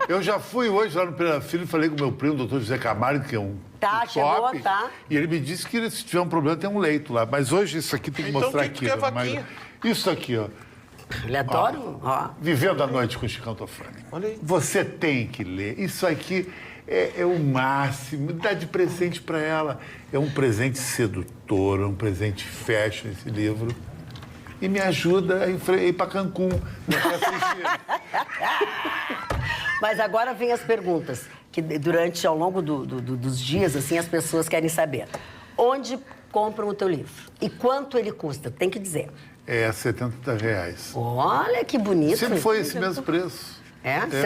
Eu já fui hoje lá no Pereira Filho e falei com o meu primo, o doutor José Camargo, que é um chegou, top, e ele me disse que se tiver um problema tem um leito lá. Mas hoje isso aqui tem que mostrar aqui. Isso aqui, ó. Ele adora, Vivendo a Noite com o Chicão Tofani. Você tem que ler. Isso aqui é o máximo. Dá de presente para ela. É um presente sedutor, um presente fashion esse livro. E me ajuda a ir para Cancún. Mas agora vem as perguntas, que ao longo dos dias, assim, as pessoas querem saber. Onde compram o teu livro? E quanto ele custa? Tem que dizer. É R$70. Olha, que bonito. Sempre foi esse mesmo preço.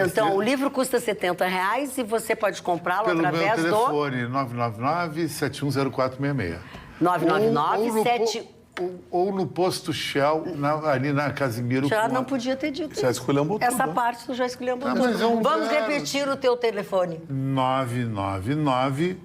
Então, o livro custa R$70 e você pode comprá-lo através do... Pelo meu telefone, 999-710466. 999-71... Ou no posto Shell, ali na Casimiro. Já não podia ter dito isso. Já esculhambou tudo. Essa parte tu já esculhambou tudo. Mas Vamos repetir o teu telefone. 999-710466.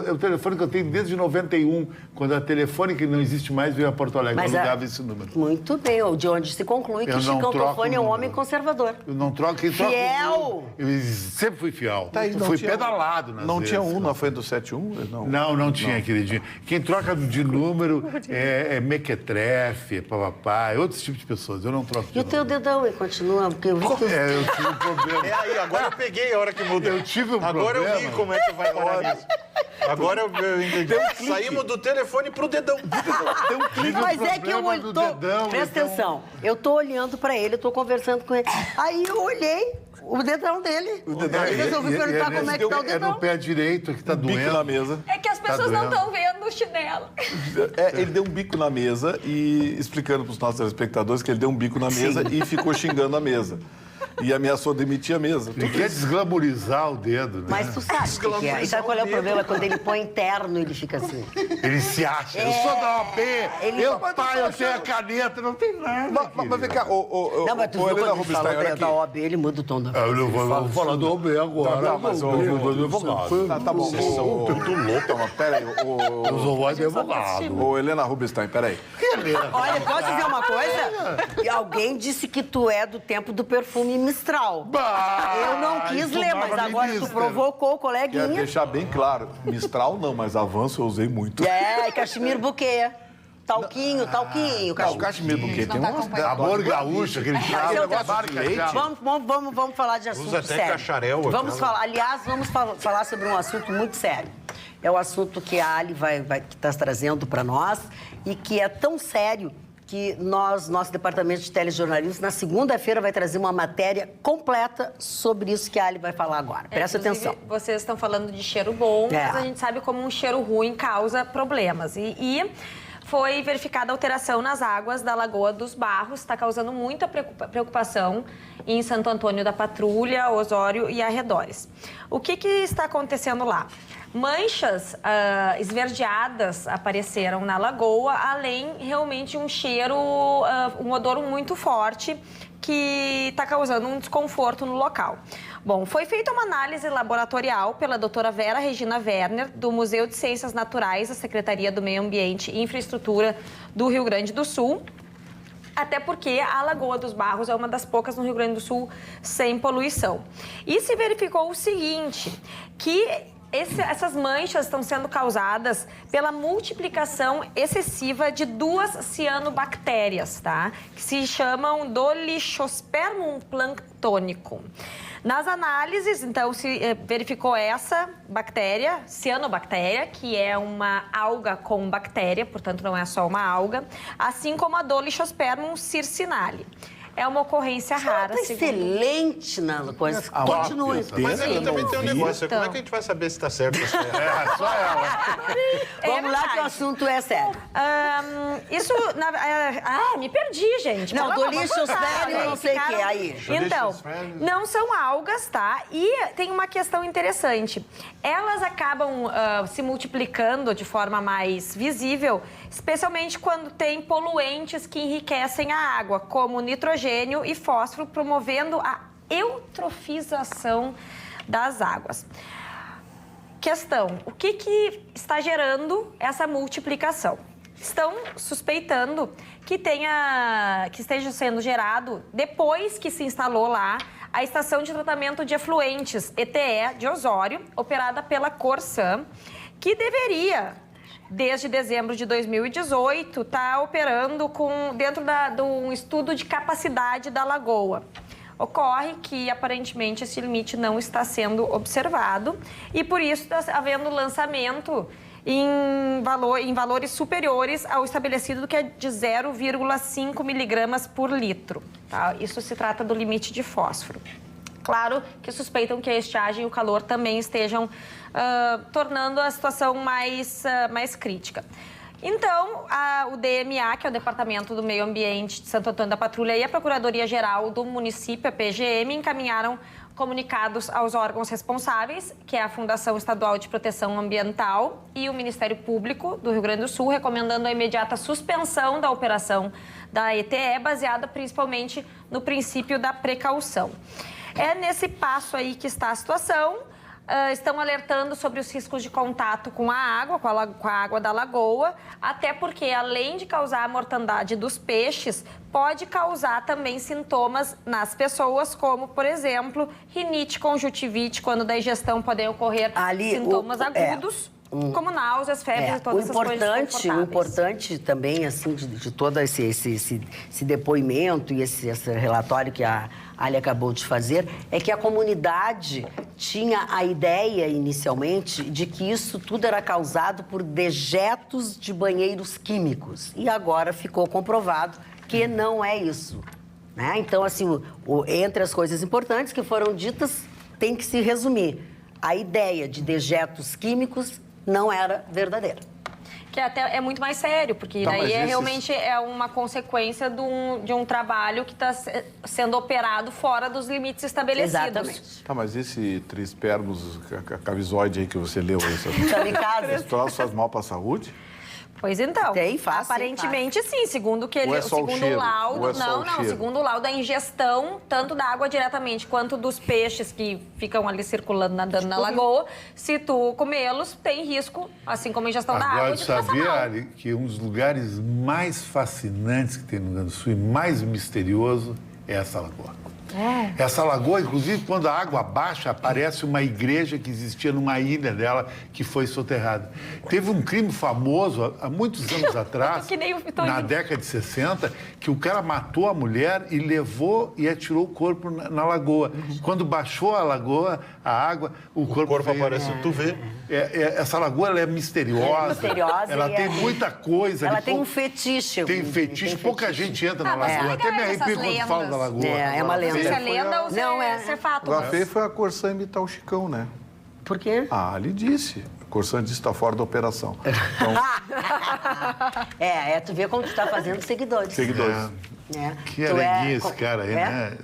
É o telefone que eu tenho desde 91, quando a telefone que não existe mais veio a Porto Alegre. Eu alugava esse número. Muito bem, de onde se conclui que Chicão Tofani é um homem conservador. Eu não troco. Fiel! Eu sempre fui fiel. Fui pedalado nas Não vezes. tinha um na frente do 71? Não tinha, queridinho. Quem troca de número é mequetrefe, papapá, é outros tipos de pessoas. Eu não troco de E o teu dedão, ele continua? Porque eu vi que... eu tive um problema. Agora eu peguei a hora que mudou. Eu tive um Agora problema. eu vi como é que vai parar isso. Agora eu entendi. Saímos do telefone pro dedão. Tem um clique. Mas é que eu olho, presta atenção, eu tô olhando pra ele, eu tô conversando com ele. Aí eu olhei o dedão dele. Aí resolvi perguntar como é que tá o É dedão. no pé direito que tá Bico doendo. na mesa. É que as pessoas não estão vendo o chinelo. Ele deu um bico na mesa e explicando para os nossos telespectadores que ele deu um bico na mesa e ficou xingando a mesa. E ameaçou demitir a mesa. Ele quer desglamorizar o dedo, né? Mas tu sabe o que é. E sabe qual é o problema? Quando ele põe interno, ele fica assim. Ele se acha. Eu sou da OAB, ele- eu tenho a caneta, não tem nada. Mas vem cá, Não, mas tu viu Helena quando ele Rubinstein, fala olha aqui. da OAB, ele muda o tom da Eu não vou falar do OAB agora. Tá, mas eu sou advogado. Tá bom. Muito louco. Pera aí, Eu sou advogado. ô Helena Rubinstein, pera aí. Olha, posso dizer uma coisa? E alguém disse que tu é do tempo do perfume Mistral. Eu não quis ler, mas agora tu provocou o Quero coleguinha. deixar bem claro, Mistral não, mas Avanço eu usei muito. É, e Cachemir Buquê. Talquinho. O Cachemir Buquê tem tá umas... acompanhando. Amor gaúcho, aquele Esse é diabo, outra barca leite. chave. Vamos falar de assunto Usa até sério. cacharel, Vamos aquela. falar, aliás, vamos falar sobre um assunto muito sério. É o assunto que a Ali que está trazendo para nós e que é tão sério que nosso departamento de telejornalismo, na segunda-feira, vai trazer uma matéria completa sobre isso que a Ali vai falar agora. Presta Inclusive, atenção. Vocês estão falando de cheiro bom, É. mas a gente sabe como um cheiro ruim causa problemas. E foi verificada alteração nas águas da Lagoa dos Barros, está causando muita preocupação em Santo Antônio da Patrulha, Osório e arredores. O que está acontecendo lá? Manchas esverdeadas apareceram na lagoa, além realmente de um cheiro, um odor muito forte que está causando um desconforto no local. Bom, foi feita uma análise laboratorial pela doutora Vera Regina Werner, do Museu de Ciências Naturais da Secretaria do Meio Ambiente e Infraestrutura do Rio Grande do Sul. Até porque a Lagoa dos Barros é uma das poucas no Rio Grande do Sul sem poluição. E se verificou o seguinte, que essas manchas estão sendo causadas pela multiplicação excessiva de duas cianobactérias, tá? Que se chamam Dolichospermum planctonicum. Nas análises, então, se verificou essa bactéria, cianobactéria, que é uma alga com bactéria, portanto, não é só uma alga, assim como a Dolichospermum circinale. É uma ocorrência rara. Tá excelente na coisa. Continue. Mas aí também tem um negócio. Então. Como é que a gente vai saber se tá certo ou se tá errado? É, só ela. Vamos lá que o verdade. assunto é sério. Isso, me perdi, gente. Não, Vamos Dolichospermum, voltar, não sei o que, aí. Então, não são algas, tá? E tem uma questão interessante. Elas acabam se multiplicando de forma mais visível, especialmente quando tem poluentes que enriquecem a água, como nitrogênio e fósforo, promovendo a eutrofização das águas. Questão, o que está gerando essa multiplicação? Estão suspeitando que esteja sendo gerado, depois que se instalou lá, a Estação de Tratamento de Efluentes, ETE, de Osório, operada pela Corsan, que deveria, desde dezembro de 2018, está operando dentro de um estudo de capacidade da lagoa. Ocorre que, aparentemente, esse limite não está sendo observado e, por isso, está havendo lançamento em valores superiores ao estabelecido, que é de 0,5 miligramas por litro. Tá? Isso se trata do limite de fósforo. Claro que suspeitam que a estiagem e o calor também estejam tornando a situação mais crítica. Então, o DMA, que é o Departamento do Meio Ambiente de Santo Antônio da Patrulha, e a Procuradoria-Geral do município, a PGM, encaminharam comunicados aos órgãos responsáveis, que é a Fundação Estadual de Proteção Ambiental e o Ministério Público do Rio Grande do Sul, recomendando a imediata suspensão da operação da ETE, baseada principalmente no princípio da precaução. É nesse passo aí que está a situação. Estão alertando sobre os riscos de contato com a água, com a água da lagoa, até porque, além de causar a mortandade dos peixes, pode causar também sintomas nas pessoas, como, por exemplo, rinite, conjuntivite, quando da ingestão podem ocorrer sintomas agudos, como náuseas, febres e todas essas coisas desconfortáveis. O importante também, assim, de todo esse depoimento e esse relatório que a Ali acabou de fazer, é que a comunidade tinha a ideia, inicialmente, de que isso tudo era causado por dejetos de banheiros químicos. E agora ficou comprovado que não é isso. Né? Então, assim, entre as coisas importantes que foram ditas, tem que se resumir. A ideia de dejetos químicos não era verdadeira. Que até é muito mais sério, porque daí realmente é uma consequência de um trabalho que está sendo operado fora dos limites estabelecidos. Exatamente. Tá, mas esse trispermos cavizoide aí que você leu, esse troço faz mal para a saúde? Pois então, faz, aparentemente sim, segundo que ele, Ou é só segundo o cheiro? o laudo, Ou é só o cheiro? segundo o laudo, a ingestão tanto da água diretamente quanto dos peixes que ficam ali circulando, nadando na lagoa, se tu comê-los, tem risco, assim como a ingestão da água, de passar sabia, mal. Ali, que um dos lugares mais fascinantes que tem no Rio Grande do Sul e mais misterioso é essa lagoa. Essa lagoa, inclusive, quando a água baixa, aparece uma igreja que existia numa ilha dela, que foi soterrada. Teve um crime famoso, há muitos anos atrás, na década de 60, que o cara matou a mulher e levou e atirou o corpo na lagoa. Quando baixou a lagoa, a água, o corpo veio... aparece, tu vê. Essa lagoa, ela é misteriosa. Ela tem muita coisa. Ela tem um fetiche. Tem fetiche. Pouca gente entra na lagoa. Até me arrepio quando falo da lagoa. É uma lenda. Se é lenda ou se é fato. O feio foi a Corsã imitar o Chicão, né? Por quê? Ah, ele disse. A Corsã disse que está fora da operação. Então, tu vê como tu tá fazendo seguidores. Que alegria esse cara aí, né?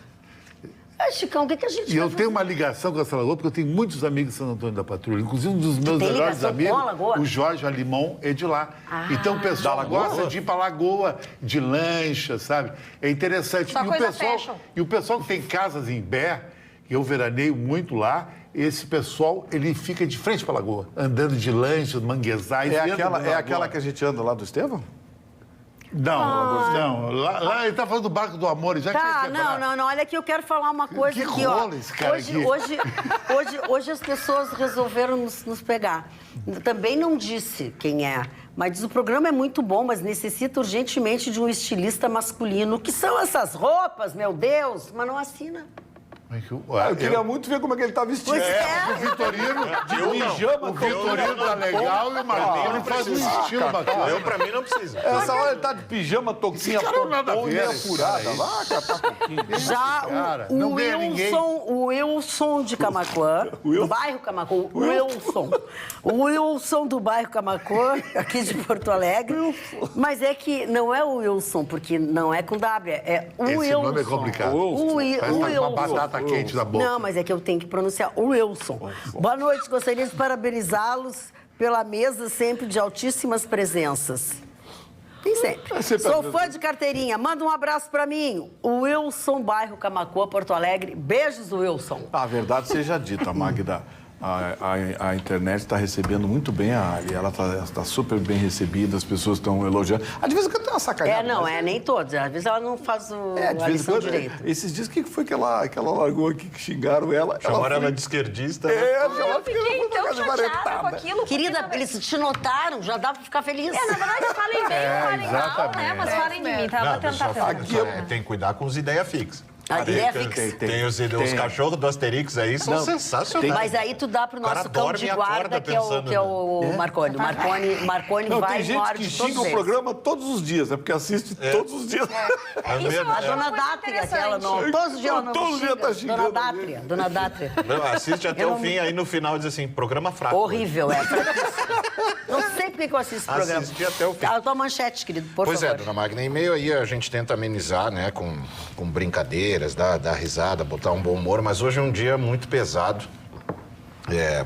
Chicão, o que a gente E eu tenho uma ligação com essa lagoa, porque eu tenho muitos amigos em Santo Antônio da Patrulha. Inclusive, um dos meus melhores amigos, o Jorge Alimão, é de lá. Então, o pessoal gosta de ir para a lagoa de lancha, sabe? É interessante. E o pessoal que tem casas em Bé, eu veraneio muito lá, esse pessoal, ele fica de frente para a lagoa, andando de lancha, manguezais. É aquela que a gente anda lá do Estevão? Não. Lá ele tá falando do Barco do Amor. Já não. Olha aqui, eu quero falar uma coisa aqui, ó. Esse cara hoje as pessoas resolveram nos pegar. Também não disse quem é, mas diz o programa é muito bom, mas necessita urgentemente de um estilista masculino. O que são essas roupas, meu Deus? Mas não assina. Eu queria muito ver como é que ele tá vestido. O Vitorino, de pijama, o Vitorino tá legal e o Martini faz um estilo bacana. Pra mim, não precisa. Essa hora ele tá de pijama, toquinha, meia furada. Lá, catar pouquinho. Já o Wilson de Camaquã, do bairro Camaquã, o Wilson do bairro Camaquã, aqui de Porto Alegre. Mas é que não é o Wilson, porque não é com W, é o Wilson. Esse nome é complicado. Parece uma batata quente da boca. Não, mas é que eu tenho que pronunciar o Wilson. Boa noite, gostaria de parabenizá-los pela mesa sempre de altíssimas presenças. Tem sempre. Sou fã de carteirinha, manda um abraço pra mim. O Wilson, bairro Camaquã, Porto Alegre. Beijos, Wilson. A verdade seja dita, Magda. A internet está recebendo muito bem a Ali. Ela está super bem recebida, as pessoas estão elogiando. Às vezes tem uma sacanagem. Nem todos. Às vezes ela não faz a lição direito. Esses dias, o que foi que ela largou aqui que xingaram ela? Chamaram ela de esquerdista. Eu fiquei tão chateada com aquilo. Querida, eles te notaram, já dá pra ficar feliz. Na verdade, falem bem, falem mal, né? Mas falem de mim, tá? Vou tentar fazer. Tem que cuidar com os ideias fixas. A ideia fixa. Tem os cachorros do Asterix aí, são sensacionais. Mas aí tu dá pro nosso cão de guarda, que é o Marconi. O Marconi vai e morde. Tem gente que xinga o programa todos os dias, é porque assiste todos os dias. A dona Dátria, aquela não. Todos os dias ela não Todos os dias tá xingando. Dona Dátria. Não, assiste até o fim, aí no final diz assim, programa fraco. Horrível, Não sei por que eu assisto esse programa. Assisti até o fim. A tua manchete, querido, por favor. Pois é, dona Magna, em meio aí a gente tenta amenizar, né, com brincadeiras, dar risada, botar um bom humor, mas hoje é um dia muito pesado,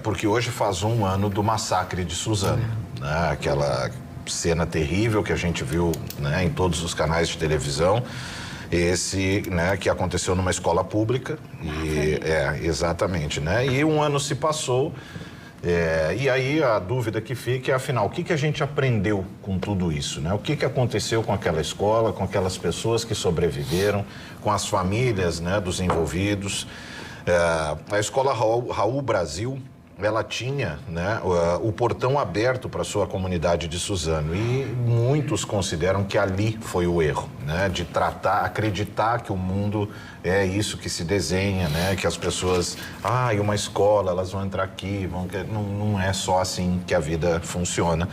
porque hoje faz 1 ano do massacre de Suzano, né, aquela cena terrível que a gente viu, né, em todos os canais de televisão, né, que aconteceu numa escola pública, exatamente, né, e 1 ano se passou. E aí a dúvida que fica é, afinal, o que a gente aprendeu com tudo isso, né? O que aconteceu com aquela escola, com aquelas pessoas que sobreviveram, com as famílias, né, dos envolvidos. A escola Raul Brasil, ela tinha, né, o portão aberto para sua comunidade de Suzano, e muitos consideram que ali foi o erro, né, de acreditar que o mundo é isso que se desenha, né, que as pessoas, e uma escola, elas vão entrar aqui, não é só assim que a vida funciona.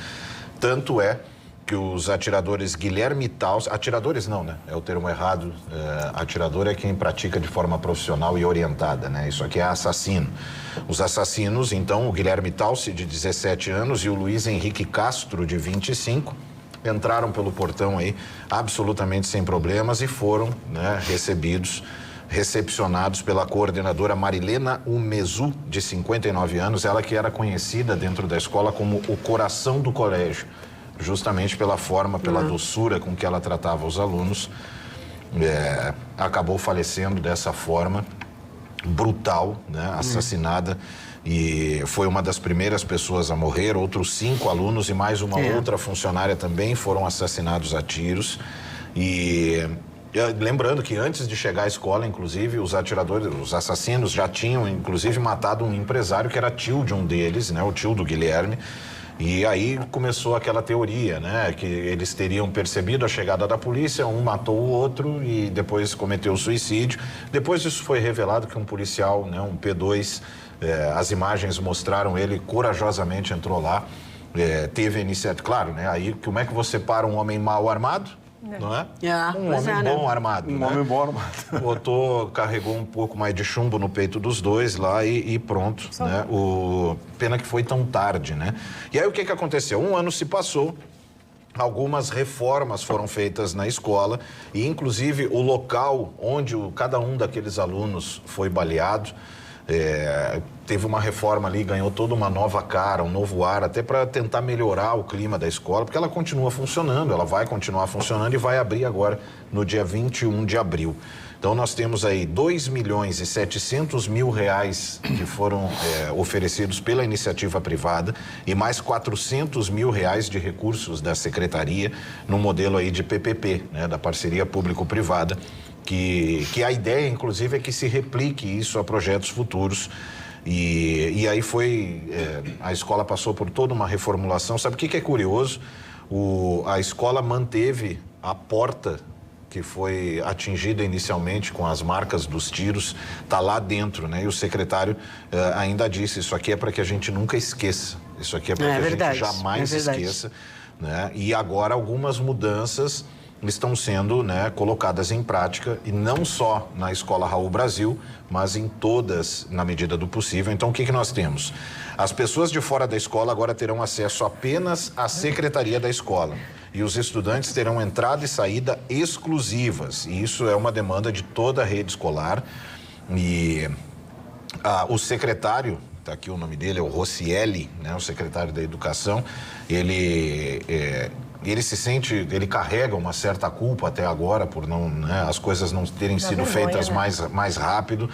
Tanto é que os atiradores Guilherme Taussi, atiradores não, né? É o termo errado. Atirador é quem pratica de forma profissional e orientada, né? Isso aqui é assassino. Os assassinos, então, o Guilherme Taussi, de 17 anos, e o Luiz Henrique Castro, de 25, entraram pelo portão aí absolutamente sem problemas e foram, né, recepcionados pela coordenadora Marilena Umezu, de 59 anos, ela que era conhecida dentro da escola como o coração do colégio, justamente pela forma, pela doçura com que ela tratava os alunos. Acabou falecendo dessa forma brutal, né, assassinada, e foi uma das primeiras pessoas a morrer. Outros 5 alunos e mais uma outra funcionária também foram assassinados a tiros. E lembrando que antes de chegar à escola, inclusive, os assassinos já tinham, inclusive, matado um empresário que era tio de um deles, né, o tio do Guilherme. E aí começou aquela teoria, né, que eles teriam percebido a chegada da polícia, um matou o outro e depois cometeu suicídio. Depois isso foi revelado que um policial, né, um P2, as imagens mostraram ele corajosamente entrou lá, teve a iniciativa, claro, né, aí como é que você para um homem mal armado? Não é? Um homem bom armado. Um homem bom armado. Carregou um pouco mais de chumbo no peito dos dois lá e pronto, né? Pena que foi tão tarde, né? E aí o que aconteceu? 1 ano se passou, algumas reformas foram feitas na escola e inclusive o local onde cada um daqueles alunos foi baleado, teve uma reforma ali, ganhou toda uma nova cara, um novo ar, até para tentar melhorar o clima da escola, porque ela continua funcionando, ela vai continuar funcionando e vai abrir agora no dia 21 de abril. Então nós temos aí R$2.700.000 que foram oferecidos pela iniciativa privada e mais R$400.000 de recursos da secretaria no modelo aí de PPP, né, da parceria público-privada, que a ideia, inclusive, é que se replique isso a projetos futuros. E aí a escola passou por toda uma reformulação. Sabe o que é curioso? A escola manteve a porta que foi atingida inicialmente com as marcas dos tiros, está lá dentro, né? E o secretário ainda disse, isso aqui é para que a gente nunca esqueça, isso aqui é para que a gente jamais esqueça, né? E agora algumas mudanças estão sendo, né, colocadas em prática, e não só na Escola Raul Brasil, mas em todas, na medida do possível. Então, o que nós temos? As pessoas de fora da escola agora terão acesso apenas à secretaria da escola. E os estudantes terão entrada e saída exclusivas. E isso é uma demanda de toda a rede escolar. E o secretário, está aqui o nome dele, é o Rossielli, né, o secretário da Educação, ele se sente, ele carrega uma certa culpa até agora por não, né, as coisas não terem sido feitas, né, mais rápido.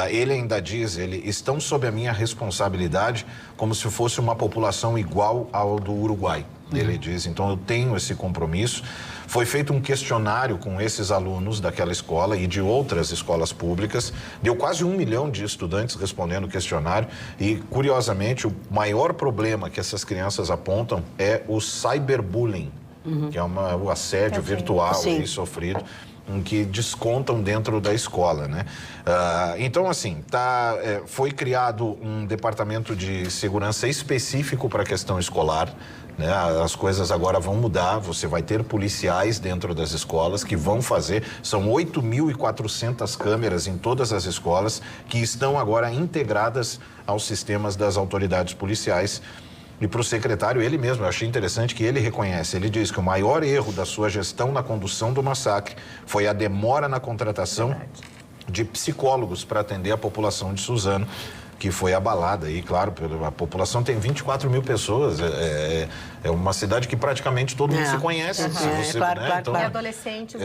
Ele ainda diz, estão sob a minha responsabilidade como se fosse uma população igual ao do Uruguai. Ele diz, então eu tenho esse compromisso. Foi feito um questionário com esses alunos daquela escola e de outras escolas públicas. Deu quase 1 milhão de estudantes respondendo o questionário. E, curiosamente, o maior problema que essas crianças apontam é o cyberbullying, que é o assédio virtual aí sofrido, em que descontam dentro da escola, né? Então, assim, foi criado um departamento de segurança específico para a questão escolar, né? As coisas agora vão mudar, você vai ter policiais dentro das escolas que vão fazer, são 8.400 câmeras em todas as escolas que estão agora integradas aos sistemas das autoridades policiais. E para o secretário, ele mesmo, eu achei interessante que ele reconhece, ele diz que o maior erro da sua gestão na condução do massacre foi a demora na contratação de psicólogos para atender a população de Suzano, que foi abalada aí, claro, a população tem 24 mil pessoas, é uma cidade que praticamente todo mundo se conhece. Claro. Então, e adolescentes.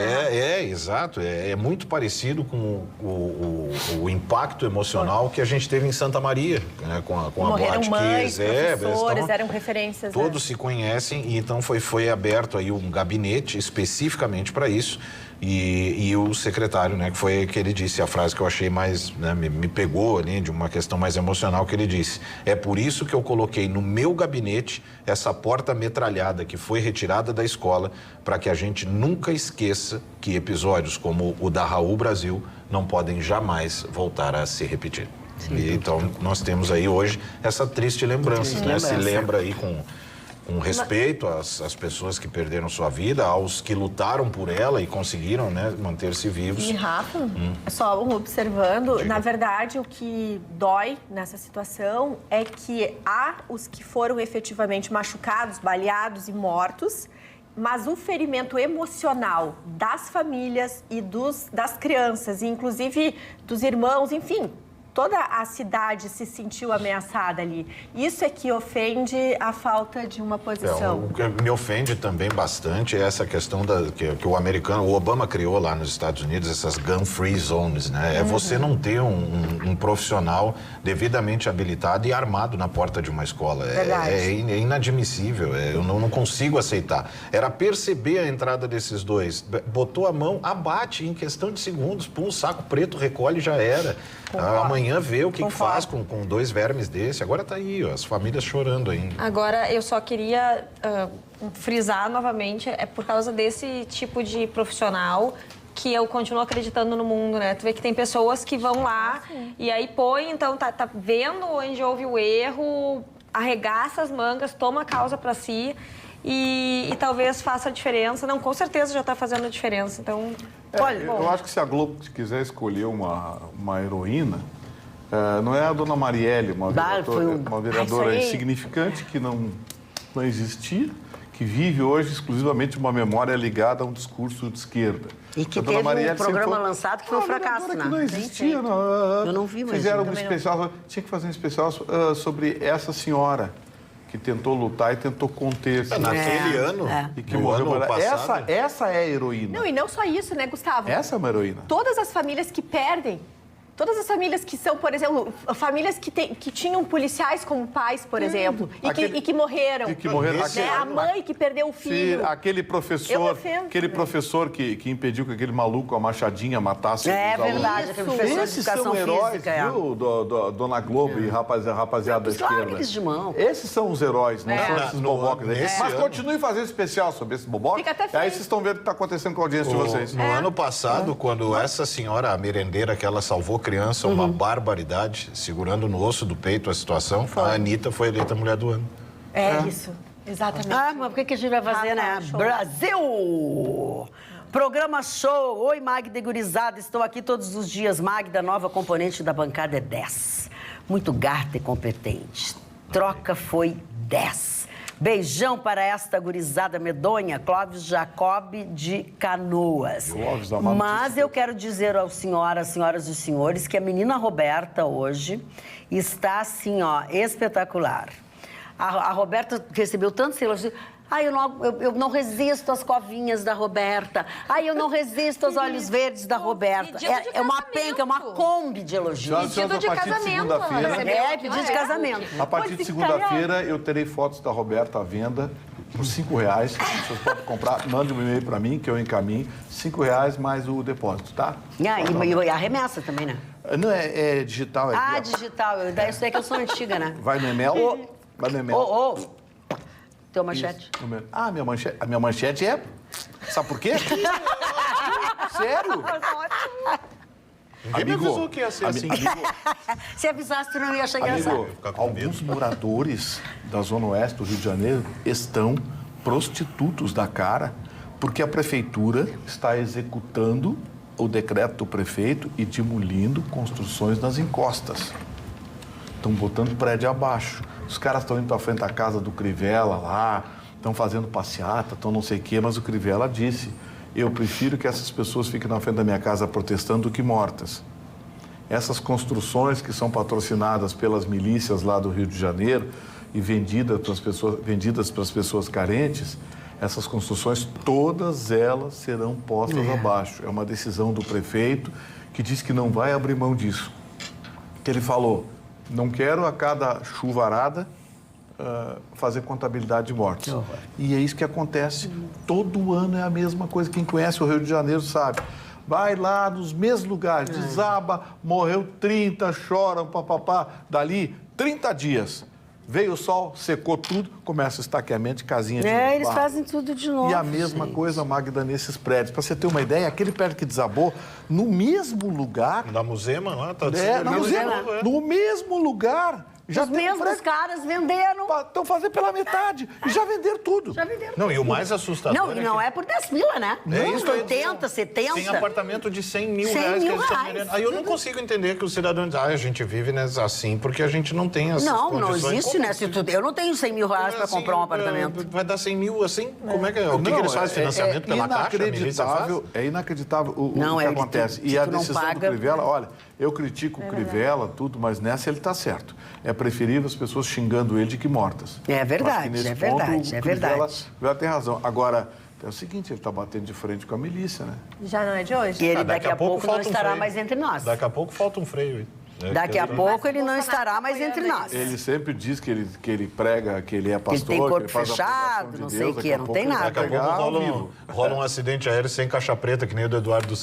Exato, é muito parecido com o impacto emocional que a gente teve em Santa Maria, né, com a Boate mães, professores, eram referências. Todos se conhecem, e então foi aberto aí um gabinete especificamente para isso, E o secretário, né, que foi que ele disse a frase que eu achei mais, né, me pegou ali de uma questão mais emocional, que ele disse: é por isso que eu coloquei no meu gabinete essa porta metralhada que foi retirada da escola, para que a gente nunca esqueça que episódios como o da Raul Brasil não podem jamais voltar a se repetir. E, então nós temos aí hoje essa triste lembrança, né? Se lembra aí com respeito às pessoas que perderam sua vida, aos que lutaram por ela e conseguiram, né, manter-se vivos. E, Rafa, só observando, na verdade, o que dói nessa situação é que há os que foram efetivamente machucados, baleados e mortos, mas o ferimento emocional das famílias e das crianças, e inclusive dos irmãos, enfim, toda a cidade se sentiu ameaçada ali. Isso é que ofende a falta de uma posição. O que me ofende também bastante é essa questão que o Obama criou lá nos Estados Unidos, essas gun-free zones, né? É você não ter um profissional devidamente habilitado e armado na porta de uma escola. É inadmissível, eu não consigo aceitar. Era perceber a entrada desses dois, botou a mão, abate em questão de segundos, pum, saco preto, recolhe e já era. Amanhã vê o que faz com dois vermes desse. Agora tá aí, ó, as famílias chorando ainda. Agora, eu só queria frisar novamente, é por causa desse tipo de profissional que eu continuo acreditando no mundo, né? Tu vê que tem pessoas que vão lá e aí põe, então tá vendo onde houve o erro, arregaça as mangas, toma a causa para si e talvez faça a diferença. Não, com certeza já está fazendo a diferença, então... eu acho que se a Globo quiser escolher uma heroína, não é a dona Marielle, uma vereadora insignificante que não existia, que vive hoje exclusivamente uma memória ligada a um discurso de esquerda. E que teve um programa lançado que foi um fracasso, né? Que não existia. Eu não vi, mas fizeram um especial, tinha que fazer um especial sobre essa senhora que tentou lutar e tentou conter. Naquele ano, e que morreu. Essa é a heroína. Não, e não só isso, né, Gustavo? Essa é uma heroína. Todas as famílias que perdem, todas as famílias que são, por exemplo, famílias que tinham policiais como pais, por exemplo, e que morreram. E que morreram. Né? A mãe que perdeu o filho. Sim, aquele professor que impediu que aquele maluco com a machadinha matasse os alunos. É verdade, aquele professor de educação heróis, física. Viu, Dona Globo e rapaziada da esquerda. De mão. Esses são os heróis, não são esses bobocas. Mas continue fazendo especial sobre esses bobocas. Aí vocês estão vendo o que está acontecendo com a audiência de vocês. No ano passado, quando essa senhora, a merendeira que ela salvou criança, uma barbaridade, segurando no osso do peito a situação, a Anitta foi eleita Mulher do Ano. Isso, exatamente. Mas por que a gente vai fazer, né? Show. Brasil! Programa show! Oi, Magda e gurizada, estou aqui todos os dias. Magda, nova componente da bancada, é 10. Muito gata e competente. Troca foi 10. Beijão para esta gurizada medonha, Clóvis Jacob de Canoas. Mas eu quero dizer aos senhoras e senhores, que a menina Roberta hoje está assim, ó, espetacular. A Roberta recebeu tantos elogios. Ai, eu não resisto às covinhas da Roberta. Ai, eu não resisto aos olhos verdes da Roberta. É uma penca, é uma Kombi de elogios. Pedido de casamento. Pedido de casamento. A partir de segunda-feira eu terei fotos da Roberta à venda por R$5. As pessoas podem comprar, mande um e-mail para mim que eu encaminho. R$5 mais o depósito, tá? E a remessa também, né? Não, é digital. Digital. Isso é que eu sou antiga, né? Vai no e-mail. Vai no e-mail. Teu manchete? A minha manchete é... Sabe por quê? Sério? Ninguém me avisou que ia ser assim. Se avisasse, tu não ia chegar assim. Alguns moradores da Zona Oeste do Rio de Janeiro estão prostitutos da cara porque a prefeitura está executando o decreto do prefeito e demolindo construções nas encostas. Estão botando prédio abaixo. Os caras estão indo para frente da casa do Crivella lá, estão fazendo passeata, estão não sei o quê, mas o Crivella disse: eu prefiro que essas pessoas fiquem na frente da minha casa protestando do que mortas. Essas construções que são patrocinadas pelas milícias lá do Rio de Janeiro e vendidas para as pessoas carentes, essas construções, todas elas serão postas abaixo. É uma decisão do prefeito que diz que não vai abrir mão disso. Que ele falou: não quero a cada chuvarada fazer contabilidade de mortes. E é isso que acontece. Todo ano é a mesma coisa. Quem conhece o Rio de Janeiro sabe. Vai lá nos mesmos lugares, desaba, morreu 30, choram, papapá. Dali, 30 dias. Veio o sol, secou tudo, começa o estaqueamento de casinha de barro. Eles fazem tudo de novo. E a mesma coisa, Magda, nesses prédios. Para você ter uma ideia, aquele prédio que desabou, no mesmo lugar... Da Musema, lá, tá no mesmo lugar. Já os mesmos caras venderam. Estão fazendo pela metade. E já venderam tudo. Não, e o mais assustador Não, e não é por 10 mil, né? É isso, 80, 70. Tem apartamento de 100 mil 100 reais que mil eles estão reais. vendendo. Aí eu não consigo entender que os cidadãos dizem, a gente vive assim porque a gente não tem essas Não condições. existe, né? Eu não tenho 100 mil reais para comprar um apartamento. Vai dar 100 mil assim? Como é que é? O que eles fazem? Financiamento pela Caixa? É inacreditável o que Eles acontece. têm- E a tu não decisão paga- do Crivella, olha, eu critico o Crivella, tudo, mas nessa ele está certo. É preferível as pessoas xingando ele de que mortas. É verdade, Acho que nesse é verdade, ponto, é o Crivella verdade. tem razão. Agora, é o seguinte, ele está batendo de frente com a milícia, né? Já não é de hoje? E ele daqui daqui a a pouco pouco não falta um estará freio. mais entre nós. Daqui a pouco falta um freio aí. Daqui a pouco ele não estará mais entre nós. Ele sempre diz que ele prega, que ele é pastor, tem corpo ele faz a fechado, pregação de não sei Deus, o daqui quê, a não pouco tem ele vai nada. Daqui a pouco pregar ao vivo. rola um acidente aéreo sem caixa preta, que nem o do Eduardo.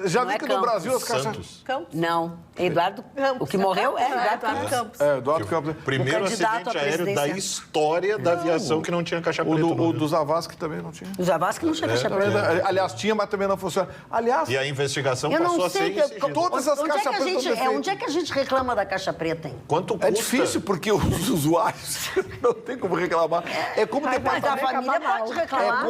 Já Não vi é que no Campos. Brasil as caixas... Santos. Campos. Não, Eduardo, o que morreu é Eduardo Campos. Campos. Eduardo Campos. Primeiro candidato acidente à aéreo da presidência. história da aviação que não tinha caixa preta. O do Zavascki também não tinha. O Zavascki não chega a caixa preta. Aliás, tinha, mas também não funciona. Aliás, E a investigação Eu passou não a ser sei em sigilo. todas as onde é que caixas a pretas gente, estão onde é que a gente reclama da caixa preta, hein? Quanto custa? é difícil porque os usuários não tem como reclamar. É como Mas a departamento... família pode reclamar.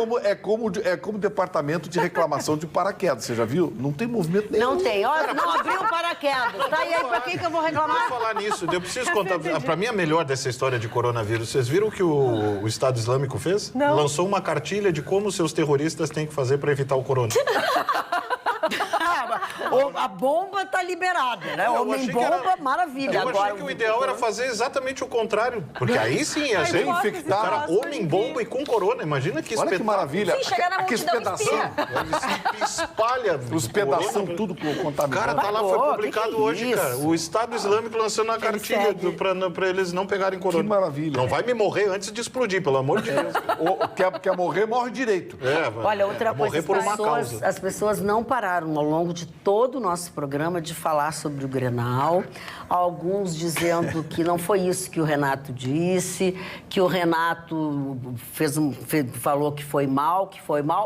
É como departamento de reclamação de paraquedas. Você já viu? Não tem movimento nenhum. Não tem. Olha, não abriu o paraquedas. Tá aí pra quem que eu vou Por reclamar? falar nisso, eu preciso contar. Para mim, a melhor dessa história de coronavírus. Vocês viram o que o Estado Islâmico fez? Não. Lançou uma cartilha de como seus terroristas têm que fazer para evitar o corona. A bomba tá liberada, né? Eu achei Homem-bomba, que era- maravilha. Eu Agora, achei que o ideal era fazer exatamente o contrário. Porque aí sim ia ser infectado. Cara, homem-bomba e com corona. Imagina que Olha que maravilha. Sim, chegar na Aqueles multidão pedação, espalha. os pedação, corona. tudo contaminado. Cara, tá lá, Pô, foi que publicado é hoje, isso? cara. O Estado Islâmico lançando a cartilha segue. pra eles não pegarem corona. Que maravilha. Não vai me morrer antes de explodir, pelo amor de Deus. Quer morrer, morre direito. Olha, outra morrer coisa, por uma causa. as pessoas não pararam ao longo de todo o nosso programa de falar sobre o Grenal. Alguns dizendo que não foi isso que o Renato disse, que o Renato falou que foi mal,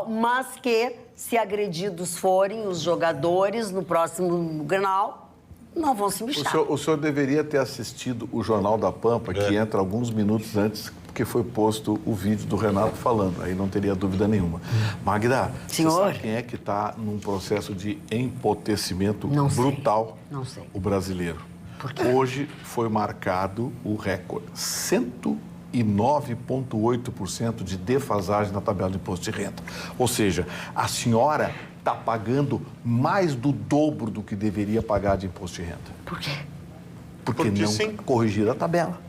mas que se agredidos forem os jogadores no próximo Grenal, não vão se mexer. O senhor deveria ter assistido o Jornal da Pampa, que entra alguns minutos antes, porque foi posto o vídeo do Renato falando. Aí não teria dúvida nenhuma. Magda, Senhor? você sabe quem é que está num processo de empotecimento Não sei. brutal? Não sei. O brasileiro. Hoje foi marcado o recorde. 109,8% de defasagem na tabela de imposto de renda. Ou seja, a senhora está pagando mais do dobro do que deveria pagar de imposto de renda. Por quê? Porque Porque não sim. corrigiram a tabela.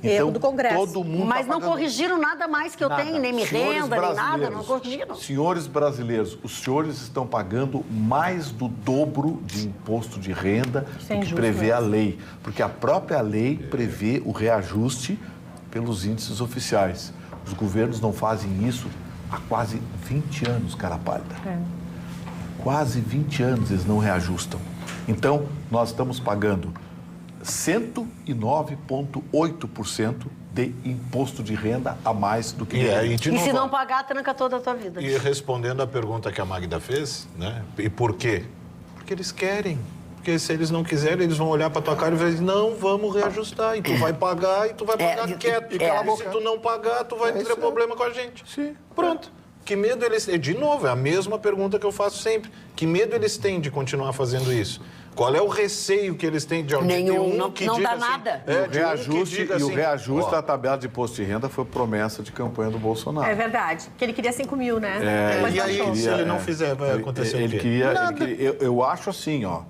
Erro do Congresso. Todo mundo Mas tá não pagando. corrigiram nada mais que eu Nada. tenho, nem me Senhores renda, nem nada, brasileiros, não corrigiram. Senhores brasileiros, os senhores estão pagando mais do dobro de imposto de renda Isso é do que injusto, prevê né? a lei. Porque a própria lei prevê o reajuste pelos índices oficiais. Os governos não fazem isso há quase 20 anos, cara pálida. Quase 20 anos eles não reajustam. Então, nós estamos pagando 109,8% de imposto de renda a mais do que E deveria. aí, de E novo, se não pagar, tranca toda a tua vida. E respondendo a pergunta que a Magda fez, né? E por quê? Porque eles querem. Porque se eles não quiserem, eles vão olhar para tua cara e vão dizer, não, vamos reajustar. E tu vai pagar, e tu vai pagar quieto. E se tu não pagar, tu vai ter problema com a gente. Sim. Pronto. Que medo eles têm? De novo, é a mesma pergunta que eu faço sempre. Que medo eles têm de continuar fazendo isso? Qual é o receio que eles têm de Nenhum, ter não- que não diga dá assim, nada. E o de reajuste, que diga e o assim, reajuste ó, da tabela de imposto de renda foi promessa de campanha do Bolsonaro. É verdade. Porque ele queria 5 mil, né? Depois e aí, baixou. se ele não fizer, vai acontecer o quê? Eu acho assim, ó.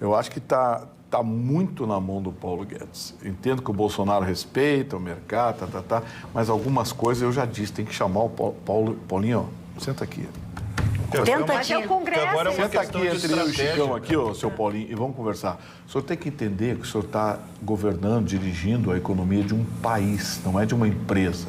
Eu acho que tá muito na mão do Paulo Guedes. Entendo que o Bolsonaro respeita o mercado, mas algumas coisas eu já disse, tem que chamar o Paulinho, ó, senta aqui. Mas é o Congresso. Agora é uma Senta questão aqui de entre eu e o estratégia. Chicão aqui, ô, seu Paulinho, e vamos conversar. O senhor tem que entender que o senhor está governando, dirigindo a economia de um país, não é de uma empresa.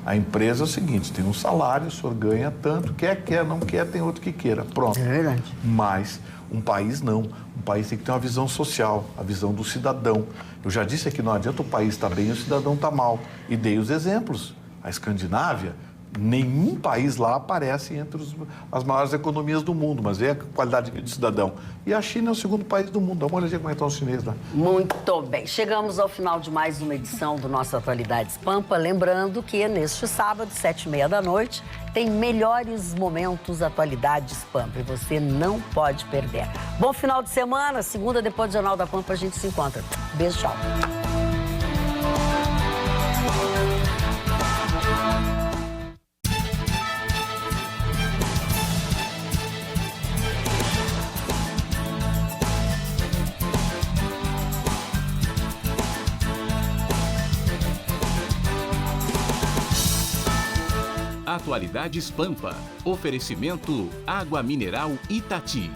A empresa é o seguinte, tem um salário, o senhor ganha tanto, quer, não quer, tem outro que queira. Pronto. É verdade. Mas um país não. Um país tem que ter uma visão social, a visão do cidadão. Eu já disse aqui, não adianta o país estar bem e o cidadão estar mal. E dei os exemplos. A Escandinávia, nenhum país lá aparece entre as maiores economias do mundo, mas é a qualidade de cidadão. E a China é o segundo país do mundo. Dá uma olhadinha como é que estão os chineses lá. Muito bem. Chegamos ao final de mais uma edição do nosso Atualidades Pampa. Lembrando que neste sábado, 7h30 da noite, tem melhores momentos Atualidades Pampa. E você não pode perder. Bom final de semana. Segunda, depois do Jornal da Pampa, a gente se encontra. Beijo, tchau. Atualidades Pampa. Oferecimento Água Mineral Itati.